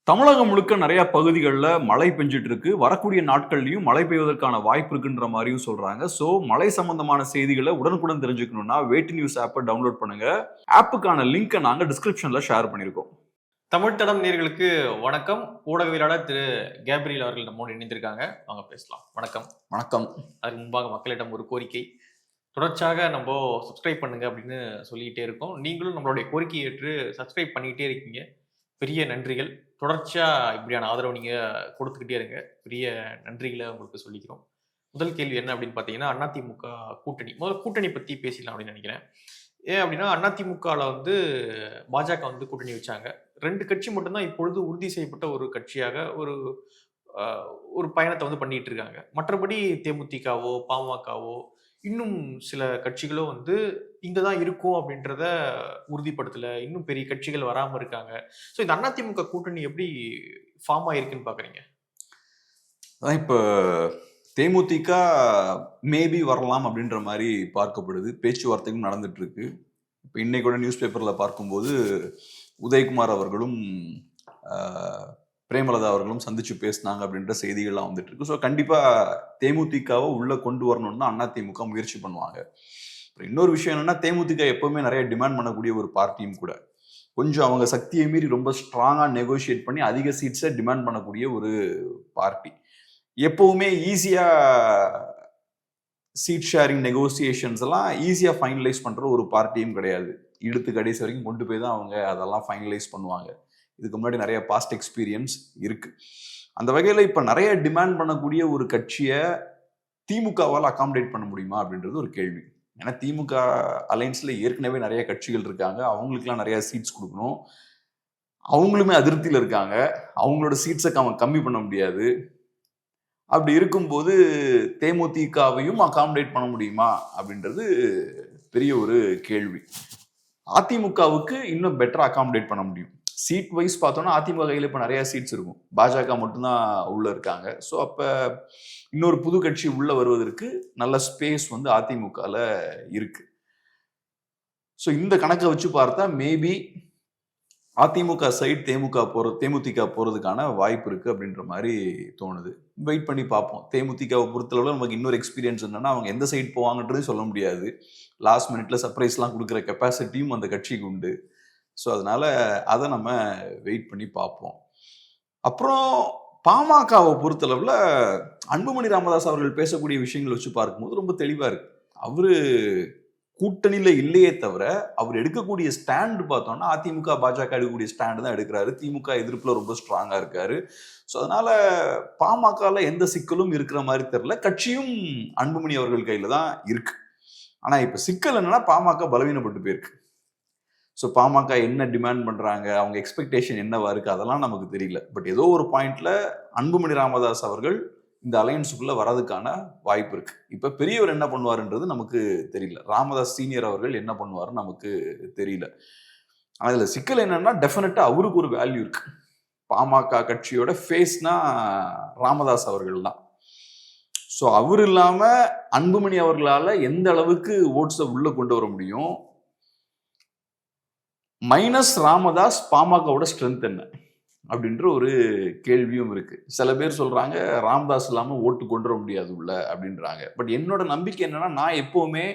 தமிழகம் முழுக்க நிறைய பகுதிகளில் மழை பெஞ்சிட்டு இருக்கு. வரக்கூடிய நாட்கள்லயும் மழை பெய்வதற்கான வாய்ப்பு இருக்குன்ற மாதிரியும் சொல்றாங்க. ஸோ மழை சம்பந்தமான செய்திகளை உடனுக்குடன் தெரிஞ்சுக்கணும்னா வேட்டி நியூஸ் ஆப்பை டவுன்லோட் பண்ணுங்க. ஆப்புக்கான லிங்கை நாங்கள் டிஸ்கிரிப்ஷன்ல ஷேர் பண்ணியிருக்கோம். தமிழ் தடம் நேயர்களுக்கு வணக்கம். ஊடகவியலாளர் திரு கேப்ரியல் அவர்கள் நம்மோடு இணைந்திருக்காங்க. அவங்க பேசலாம். வணக்கம். வணக்கம். அதுக்கு முன்பாக மக்களிடம் ஒரு கோரிக்கை. தொடர்ச்சியாக நம்ம சப்ஸ்கிரைப் பண்ணுங்க அப்படின்னு சொல்லிக்கிட்டே இருக்கோம். நீங்களும் நம்மளுடைய கோரிக்கையை ஏற்று சப்ஸ்கிரைப் பண்ணிக்கிட்டே இருக்கீங்க. பெரிய நன்றிகள். தொடர்ச்சியாக இப்படியான ஆதரவு நீங்கள் கொடுத்துக்கிட்டே இருங்க. பெரிய நன்றிகளை உங்களுக்கு சொல்லிக்கிறோம். முதல் கேள்வி என்ன அப்படின்னு பார்த்தீங்கன்னா, அதிமுக கூட்டணி. முதல்ல கூட்டணி பற்றி பேசலாம் அப்படின்னு நினைக்கிறேன். ஏன் அப்படின்னா, அதிமுகவில் பாஜக கூட்டணி வச்சாங்க. 2 கட்சி மட்டும்தான் இப்பொழுது உறுதி செய்யப்பட்ட ஒரு கட்சியாக ஒரு பயணத்தை பண்ணிட்டு இருக்காங்க. மற்றபடி தேமுதிகவோ பாமகவோ இன்னும் சில கட்சிகளோ இங்கதான் இருக்கும் அப்படின்றத உறுதிப்படுத்தல. இன்னும் பெரிய கட்சிகள் வராம இருக்காங்க. ஸோ இந்த அதிமுக கூட்டணி எப்படி ஃபார்ம் ஆயிருக்குன்னு பாக்குறீங்க? இப்போ தேமுதிக மேபி வரலாம் அப்படின்ற மாதிரி பார்க்கப்படுது. பேச்சுவார்த்தையும் நடந்துட்டு இருக்கு. இப்போ இன்னைக்கு கூட நியூஸ் பேப்பர்ல பார்க்கும்போது உதயகுமார் அவர்களும் பிரேமலதா அவர்களும் சந்திச்சு பேசினாங்க அப்படின்ற செய்திகள்லாம் வந்துட்டு இருக்கு. ஸோ கண்டிப்பா தேமுதிகவை உள்ள கொண்டு வரணும்னு தான் அதிமுக முயற்சி பண்ணுவாங்க. இன்னொரு விஷயம் என்னன்னா, தேமுதிக எப்பவுமே நிறைய டிமாண்ட் பண்ணக்கூடிய ஒரு பார்ட்டியும் கூட. கொஞ்சம் அவங்க சக்தியை மீறி ரொம்ப ஸ்ட்ராங்கா நெகோசியேட் பண்ணி அதிக சீட்ஸை டிமாண்ட் பண்ணக்கூடிய ஒரு பார்ட்டி. எப்பவுமே ஈஸியா சீட் ஷேரிங் நெகோசியேஷன்ஸ் எல்லாம் ஈஸியா ஃபைனலைஸ் பண்ற ஒரு பார்ட்டியும் கிடையாது. இழுத்து கடைசி வரைக்கும் கொண்டு போய் தான் அவங்க அதெல்லாம் ஃபைனலைஸ் பண்ணுவாங்க. இதுக்கு முன்னாடி நிறைய பாஸ்ட் எக்ஸ்பீரியன்ஸ் இருக்கு. அந்த வகையில் இப்போ நிறைய டிமாண்ட் பண்ணக்கூடிய ஒரு கட்சியை திமுகவால் அகாமடேட் பண்ண முடியுமா அப்படின்றது ஒரு கேள்வி. ஏன்னா திமுக அலைன்ஸ்ல ஏற்கனவே நிறைய கட்சிகள் இருக்காங்க. அவங்களுக்குலாம் நிறைய சீட்ஸ் கொடுக்கணும். அவங்களுமே அதிருப்தியில் இருக்காங்க. அவங்களோட சீட்ஸை கம்மி பண்ண முடியாது. அப்படி இருக்கும்போது தேமுதிகவையும் அகாமடேட் பண்ண முடியுமா அப்படின்றது பெரிய ஒரு கேள்வி. அதிமுகவுக்கு இன்னும் பெட்டரா அகாமடேட் பண்ண முடியும். சீட் வைஸ் பார்த்தோம்னா அதிமுக கையில் இப்போ நிறைய சீட்ஸ் இருக்கும். பாஜக மட்டும்தான் உள்ள இருக்காங்க. ஸோ அப்போ இன்னொரு புது கட்சி உள்ள வருவதற்கு நல்ல ஸ்பேஸ் அதிமுகல இருக்கு. ஸோ இந்த கணக்கை வச்சு பார்த்தா மேபி அதிமுக சைட் தேமுதிக போறதுக்கான வாய்ப்பு இருக்கு அப்படின்ற மாதிரி தோணுது. வெயிட் பண்ணி பார்ப்போம். தேமுதிகவை பொறுத்தளவில் நமக்கு இன்னொரு எக்ஸ்பீரியன்ஸ் என்னன்னா, அவங்க எந்த சைட் போவாங்கன்றதையும் சொல்ல முடியாது. லாஸ்ட் மினிட்ல சர்ப்ரைஸ்லாம் கொடுக்குற கெப்பாசிட்டியும் அந்த கட்சிக்கு உண்டு. ஸோ அதனால அதை நம்ம வெயிட் பண்ணி பார்ப்போம். அப்புறம் பாமகவை பொறுத்தளவில் அன்புமணி ராமதாஸ் அவர்கள் பேசக்கூடிய விஷயங்கள் வச்சு பார்க்கும்போது ரொம்ப தெளிவா இருக்கு. அவரு கூட்டணியில இல்லையே தவிர அவர் எடுக்கக்கூடிய ஸ்டாண்டு பார்த்தோம்னா அதிமுக பாஜக எடுக்கக்கூடிய ஸ்டாண்டு தான் எடுக்கிறாரு. திமுக எதிர்ப்புல ரொம்ப ஸ்ட்ராங்கா இருக்காரு. ஸோ அதனால பாமகல எந்த சிக்கலும் இருக்கிற மாதிரி தெரியல. கட்சியும் அன்புமணி அவர்கள் கையில தான் இருக்கு. ஆனா இப்ப சிக்கல் என்னன்னா, பாமக பலவீனப்பட்டு போயிருக்கு. ஸோ பாமக என்ன டிமாண்ட் பண்றாங்க, அவங்க எக்ஸ்பெக்டேஷன் என்னவா இருக்கு, அதெல்லாம் நமக்கு தெரியல. பட் ஏதோ ஒரு பாயிண்ட்ல அன்புமணி ராமதாஸ் அவர்கள் இந்த அலையன்ஸுக்குள்ள வரதுக்கான வாய்ப்பு இருக்கு. இப்ப பெரியவர் என்ன பண்ணுவாருன்றது நமக்கு தெரியல. ராமதாஸ் சீனியர் அவர்கள் என்ன பண்ணுவாருன்னு நமக்கு தெரியல. அதுல சிக்கல் என்னன்னா, டெஃபினட்டா அவருக்கு ஒரு வேல்யூ இருக்கு. பாமக கட்சியோட ஃபேஸ்னா ராமதாஸ் அவர்கள் தான். ஸோ அவர் இல்லாம அன்புமணி அவர்களால எந்த அளவுக்கு ஓட்ஸை உள்ள கொண்டு வர முடியும், மைனஸ் ராமதாஸ் பாமகவோட ஸ்ட்ரென்த் என்ன அப்படின்ற ஒரு கேள்வியும் இருக்கு. சில பேர் சொல்றாங்க ராமதாஸ் இல்லாம ஓட்டு கொண்டு வர முடியாது உள்ள அப்படின்றாங்க. பட் என்னோட நம்பிக்கை என்னன்னா, நான் எப்பவுமே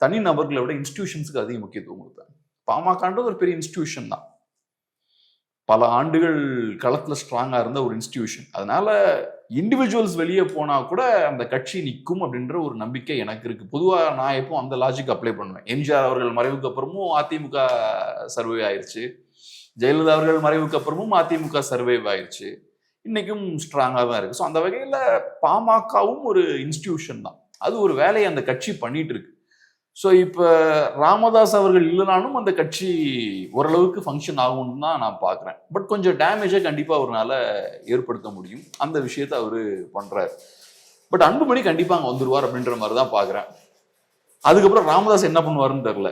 தனி நபர்களை விட இன்ஸ்டிடியூஷன்ஸுக்கு அதிக முக்கியத்துவம் கொடுப்பேன். பாமகன்றது ஒரு பெரிய இன்ஸ்டிடியூஷன் தான். பல ஆண்டுகள் களத்துல ஸ்ட்ராங்கா இருந்த ஒரு இன்ஸ்டிடியூஷன். அதனால இண்டிவிஜுவல்ஸ் வெளியே போனா கூட அந்த கட்சி நிற்கும் அப்படின்ற ஒரு நம்பிக்கை எனக்கு இருக்கு. பொதுவா நான் எப்போ அந்த லாஜிக் அப்ளை பண்ணுவேன். எம்ஜிஆர் அவர்கள் மறைவுக்கு அப்புறமும் அதிமுக சர்வே ஆயிடுச்சு. ஜெயலலிதா அவர்கள் மறைவுக்கு அப்புறமும் அதிமுக சர்வைவ் ஆயிடுச்சு. இன்னைக்கும் ஸ்ட்ராங்கா தான் இருக்கு. ஸோ அந்த வகையில பாமகவும் ஒரு இன்ஸ்டிடியூஷன் தான். அது ஒரு வேலையை அந்த கட்சி பண்ணிட்டு இருக்கு. ஸோ இப்போ ராமதாஸ் அவர்கள் இல்லைனாலும் அந்த கட்சி ஓரளவுக்கு ஃபங்க்ஷன் ஆகும்னு தான் நான் பார்க்குறேன். பட் கொஞ்சம் டேமேஜை கண்டிப்பாக அவரால் ஏற்படுத்த முடியும். அந்த விஷயத்த அவர் பண்ணுறாரு. பட் அன்புமணி கண்டிப்பாக அங்கே வந்துடுவார் அப்படின்ற மாதிரி தான் பார்க்குறேன். அதுக்கப்புறம் ராமதாஸ் என்ன பண்ணுவாருன்னு தெரில.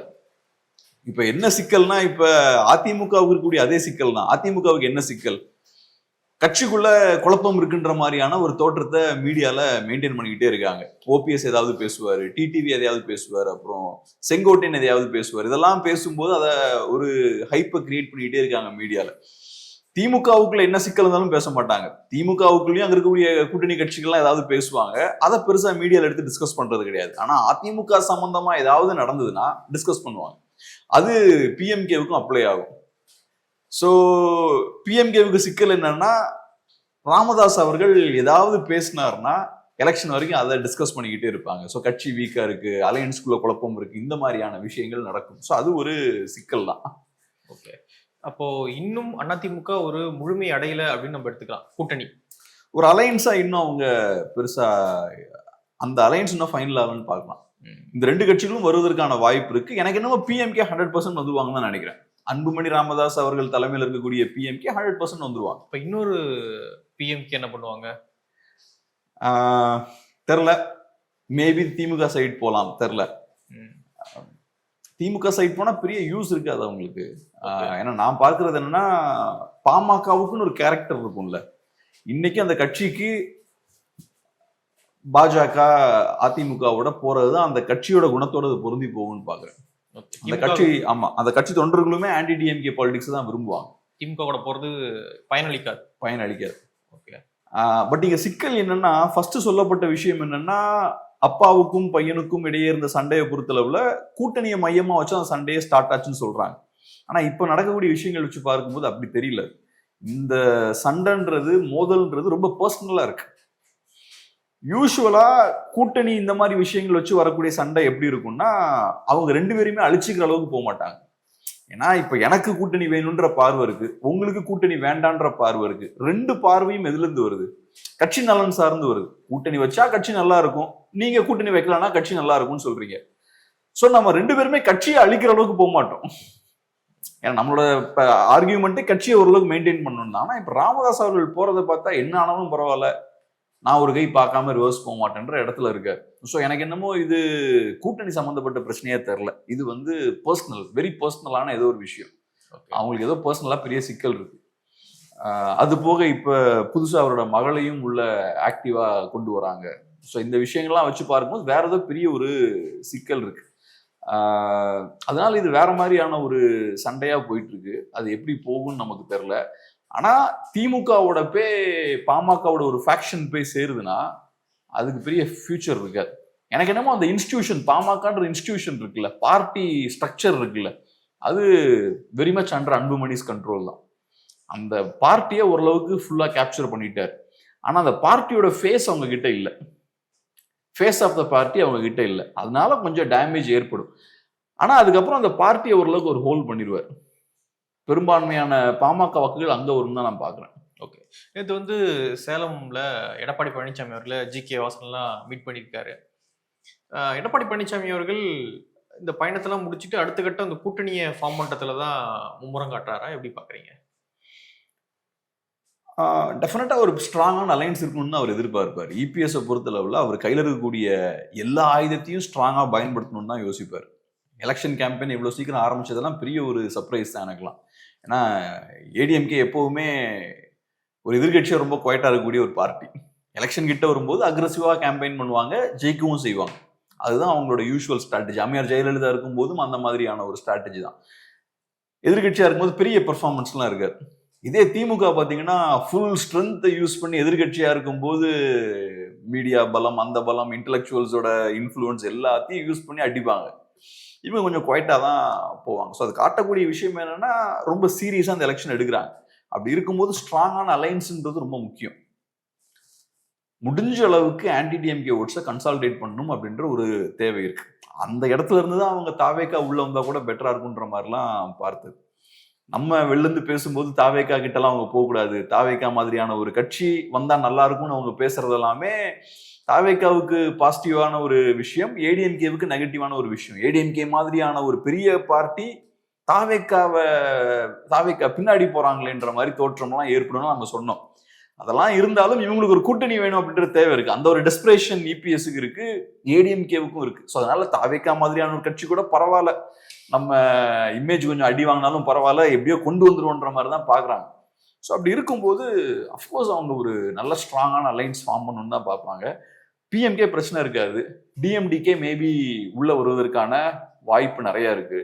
இப்போ என்ன சிக்கல்னா, இப்போ அதிமுகவுக்கு இருக்கக்கூடிய அதே சிக்கல் தான். அதிமுகவுக்கு என்ன சிக்கல், கட்சிக்குள்ள குழப்பம் இருக்குன்ற மாதிரியான ஒரு தோற்றத்தை மீடியால மெயின்டைன் பண்ணிக்கிட்டே இருக்காங்க. ஓபிஎஸ் ஏதாவது பேசுவாரு, டிடிவி எதையாவது பேசுவாரு, அப்புறம் செங்கோட்டையன் எதையாவது பேசுவார். இதெல்லாம் பேசும்போது அதை ஒரு ஹைப்பை கிரியேட் பண்ணிக்கிட்டே இருக்காங்க மீடியால. திமுகவுக்குள்ள என்ன சிக்கல் இருந்தாலும் பேச மாட்டாங்க. திமுகவுக்குள்ளேயும் அங்க இருக்கக்கூடிய கூட்டணி கட்சிகள்லாம் ஏதாவது பேசுவாங்க. அதை பெருசா மீடியால எடுத்து டிஸ்கஸ் பண்றது கிடையாது. ஆனா அதிமுக சம்பந்தமா ஏதாவது நடந்ததுன்னா டிஸ்கஸ் பண்ணுவாங்க. அது பிஎம்கேவுக்கும் அப்ளை ஆகும். ஸோ பிஎம்கேவுக்கு சிக்கல் என்னன்னா, ராமதாஸ் அவர்கள் ஏதாவது பேசினார்னா எலெக்ஷன் வரைக்கும் அதை டிஸ்கஸ் பண்ணிக்கிட்டே இருப்பாங்க. ஸோ கட்சி வீக்கா இருக்கு, அலையன்ஸ்குள்ள குழப்பம் இருக்கு, இந்த மாதிரியான விஷயங்கள் நடக்கும். ஸோ அது ஒரு சிக்கல் தான். ஓகே, அப்போ இன்னும் அதிமுக ஒரு முழுமை அடையல அப்படின்னு நம்ம எடுத்துக்கலாம். கூட்டணி ஒரு அலையன்ஸா இன்னும் அவங்க பெருசா அந்த அலையன்ஸ் இன்னும் ஃபைனல் ஆகும்னு பார்க்கலாம். இந்த ரெண்டு கட்சிகளும் வருவதற்கான வாய்ப்பு இருக்கு. எனக்கு என்னமோ பிஎம்கே 100% வந்துருவாங்கன்னு தான் நினைக்கிறேன். அன்புமணி ராமதாஸ் அவர்கள் தலைமையில் இருக்கக்கூடிய பிஎம்கே 100% வந்துருவாங்க. இப்ப இன்னொரு பிஎம்கே என்ன பண்ணுவாங்க தெரில. மேபி திமுக சைட் போலாம், தெரில. திமுக சைட் போனா பெரிய யூஸ் இருக்காது அவங்களுக்கு. ஏன்னா நான் பார்க்கறது என்னன்னா, பாமகவுக்குன்னு ஒரு கேரக்டர் இருக்கும்ல. இன்னைக்கு அந்த கட்சிக்கு பாஜக அதிமுகவோட போறதுதான் அந்த கட்சியோட குணத்தோட பொருந்தி போகும்னு பாக்குறேன். அந்த கட்சி, ஆமா, அந்த கட்சி தொண்டர்களுமே ஆன்டி டிஎம்கே பாலிடிக்ஸ் தான் விரும்புவாங்க. திமுக கூட போறது பயனளிக்காது. பட் இங்க சிக்கல் என்னன்னா, ஃபர்ஸ்ட் சொல்லப்பட்ட விஷயம் என்னன்னா, அப்பாவுக்கும் பையனுக்கும் இடையே இருந்த சண்டையை பொறுத்தளவுல கூட்டணியை மையமா வச்சு அந்த சண்டையை ஸ்டார்ட் ஆச்சுன்னு சொல்றாங்க. ஆனா இப்ப நடக்கக்கூடிய விஷயங்கள் வச்சு பார்க்கும்போது அப்படி தெரியல. இந்த சண்டைன்றது, மோதல்ன்றது ரொம்ப பர்சனலா இருக்கு. யூசுவலா கூட்டணி இந்த மாதிரி விஷயங்கள் வச்சு வரக்கூடிய சண்டை எப்படி இருக்கும்னா, அவங்க ரெண்டு பேருமே அழிச்சுக்கிற அளவுக்கு போக மாட்டாங்க. ஏன்னா இப்ப எனக்கு கூட்டணி வேணும்ன்ற பார்வை இருக்கு, உங்களுக்கு கூட்டணி வேண்டான்ற பார்வை இருக்கு. ரெண்டு பார்வையும் எதுல இருந்து வருது? கட்சி நலன் சார்ந்து வருது. கூட்டணி வச்சா கட்சி நல்லா இருக்கும், நீங்க கூட்டணி வைக்கலாம்னா கட்சி நல்லா இருக்கும்னு சொல்றீங்க. சோ நம்ம ரெண்டு பேருமே கட்சியை அழிக்கிற அளவுக்கு போக மாட்டோம். ஏன்னா நம்மளோட ஆர்கியூமெண்ட்டே கட்சியை ஓரளவுக்கு மெயின்டைன் பண்ணணும் தான். ஆனா இப்ப ராமதாஸ் அவர்கள் போறதை பார்த்தா என்ன ஆனாலும் பரவாயில்ல, நான் ஒரு கை பார்க்காம ரிவர்ஸ் போக மாட்டேன்ற இடத்துல இருக்க. ஸோ எனக்கு என்னமோ இது கூட்டணி சம்பந்தப்பட்ட பிரச்சனையே தெரில. இது பர்சனல், வெரி பர்சனலான ஏதோ ஒரு விஷயம். அவங்களுக்கு ஏதோ பர்சனலா பெரிய சிக்கல் இருக்கு. அது போக இப்ப புதுசா அவரோட மகளையும் உள்ள ஆக்டிவா கொண்டு வராங்க. ஸோ இந்த விஷயங்கள்லாம் வச்சு பார்க்கும்போது வேற ஏதோ பெரிய ஒரு சிக்கல் இருக்கு. அதனால இது வேற மாதிரியான ஒரு சண்டையா போயிட்டு இருக்கு. அது எப்படி போகும்னு நமக்கு தெரியல. ஆனா திமுகவோட பாமகவோட ஒரு ஃபேக்ஷன் போய் சேருதுன்னா அதுக்கு பெரிய ஃபியூச்சர் இருக்காது. எனக்கு என்னமோ அந்த இன்ஸ்டிடியூஷன், பாமகன்ற இன்ஸ்டிடியூஷன் இருக்குல்ல, பார்ட்டி ஸ்ட்ரக்சர் இருக்குல்ல, அது வெரி மச் அண்டர் அன்புமணிஸ் கண்ட்ரோல் தான். அந்த பார்ட்டியை ஓரளவுக்கு ஃபுல்லா கேப்சர் பண்ணிட்டார். ஆனா அந்த பார்ட்டியோட ஃபேஸ் அவங்க கிட்ட இல்லை, ஃபேஸ் ஆஃப் த பார்ட்டி அவங்க கிட்ட இல்லை. அதனால கொஞ்சம் டேமேஜ் ஏற்படும். ஆனா அதுக்கப்புறம் அந்த பார்ட்டியை ஓரளவுக்கு ஒரு ஹோல்ட் பண்ணிடுவார். பெரும்பான்மையான பாமக வாக்குகள் அங்க வரும் தான் நான் பாக்குறேன். ஓகே, நேற்று சேலம்ல எடப்பாடி பழனிசாமி அவர்களை ஜி.கே. வாசன்லாம் மீட் பண்ணியிருக்காரு. எடப்பாடி பழனிசாமி அவர்கள் இந்த பயணத்தெல்லாம் முடிச்சுட்டு அடுத்த கட்டம் அந்த கூட்டணியை ஃபார்ம் பண்றதுல தான் மும்முரம் காட்டுறாரா? எப்படி பாக்குறீங்க? டெஃபினட்டா ஒரு ஸ்ட்ராங்கான அலைன்ஸ் இருக்கணும்னு அவர் எதிர்பார்ப்பார். இபிஎஸ் பொறுத்தளவுல அவர் கையில் இருக்கக்கூடிய எல்லா ஆயுதத்தையும் ஸ்ட்ராங்கா பயன்படுத்தணும்னு தான் யோசிப்பார். எலெக்ஷன் கேம்பெயின் இவ்வளவு சீக்கிரம் ஆரம்பிச்சதெல்லாம் பெரிய ஒரு சர்ப்ரைஸ் தான் எனக்குலாம். ஏன்னா ஏடிஎம்கே எப்பவுமே ஒரு எதிர்கட்சியா ரொம்ப குவைட்டா இருக்கக்கூடிய ஒரு பார்ட்டி. எலெக்ஷன் கிட்ட வரும்போது அக்ரெசிவா கேம்பெயின் பண்ணுவாங்க, ஜெயிக்கவும் செய்வாங்க. அதுதான் அவங்களோட யூஸ்வல் ஸ்ட்ராட்டஜி. அம்மையார் ஜெயலலிதா இருக்கும் போதும் அந்த மாதிரியான ஒரு ஸ்ட்ராட்டஜி தான். எதிர்கட்சியா இருக்கும்போது பெரிய பெர்ஃபார்மன்ஸ்லாம் இருக்காது. இதே திமுக பாத்தீங்கன்னா ஃபுல் ஸ்ட்ரென்த்தை யூஸ் பண்ணி எதிர்கட்சியா இருக்கும்போது மீடியா பலம், அந்த பலம், இன்டெலெக்சுவல்ஸோட இன்ஃப்ளூயன்ஸ் எல்லாத்தையும் யூஸ் பண்ணி அடிப்பாங்க. இவங்க கொஞ்சம் குவைட்டா தான் போவாங்க. ஸோ அது காட்டக்கூடிய விஷயம் என்னன்னா, ரொம்ப சீரியஸா அந்த எலெக்ஷன் எடுக்கிறாங்க. அப்படி இருக்கும்போது ஸ்ட்ராங்கான அலைன்ஸ்ன்றது ரொம்ப முக்கியம். முடிஞ்ச அளவுக்கு ஆன்டி டிஎம்கே ஓட்ஸை கன்சாலிடேட் பண்ணணும் அப்படின்ற ஒரு தேவை இருக்கு. அந்த இடத்துல இருந்து தான் அவங்க தாவேக்கா உள்ள வந்தா கூட பெட்டரா இருக்குன்ற மாதிரிலாம் பார்த்தது. நம்ம வெளிலேருந்து பேசும்போது தாவேக்கா கிட்டலாம் அவங்க போகக்கூடாது, தாவேக்கா மாதிரியான ஒரு கட்சி வந்தா நல்லா இருக்கும்னு அவங்க பேசுறது எல்லாமே தாவேக்காவுக்கு பாசிட்டிவான ஒரு விஷயம், ஏடிஎம்கேவுக்கு நெகட்டிவான ஒரு விஷயம். ஏடிஎம்கே மாதிரியான ஒரு பெரிய பார்ட்டி தாவேக்கா பின்னாடி போறாங்களேன்ற மாதிரி தோற்றம்லாம் ஏற்படும் நம்ம சொன்னோம். அதெல்லாம் இருந்தாலும் இவங்களுக்கு ஒரு கூட்டணி வேணும் அப்படின்ற தேவை இருக்கு. அந்த ஒரு டெஸ்பிரேஷன் இபிஎஸ்க்கு இருக்கு, ஏடிஎம்கேவுக்கும் இருக்கு. ஸோ அதனால தாவேக்கா மாதிரியான ஒரு கட்சி கூட பரவாயில்ல, நம்ம இமேஜ் கொஞ்சம் அடி வாங்கினாலும் பரவாயில்ல, எப்படியோ கொண்டு வந்துருவோன்ற மாதிரி தான் பாக்குறாங்க. ஸோ அப்படி இருக்கும்போது அஃப்கோர்ஸ் அவங்க ஒரு நல்ல ஸ்ட்ராங்கான அலைன்ஸ் ஃபார்ம் பண்ணணும்னு தான் பார்ப்பாங்க. பிஎம்கே பிரச்சனை இருக்காது, டிஎம்டிகே மேபி உள்ள வருவதற்கான வாய்ப்பு நிறைய இருக்கு.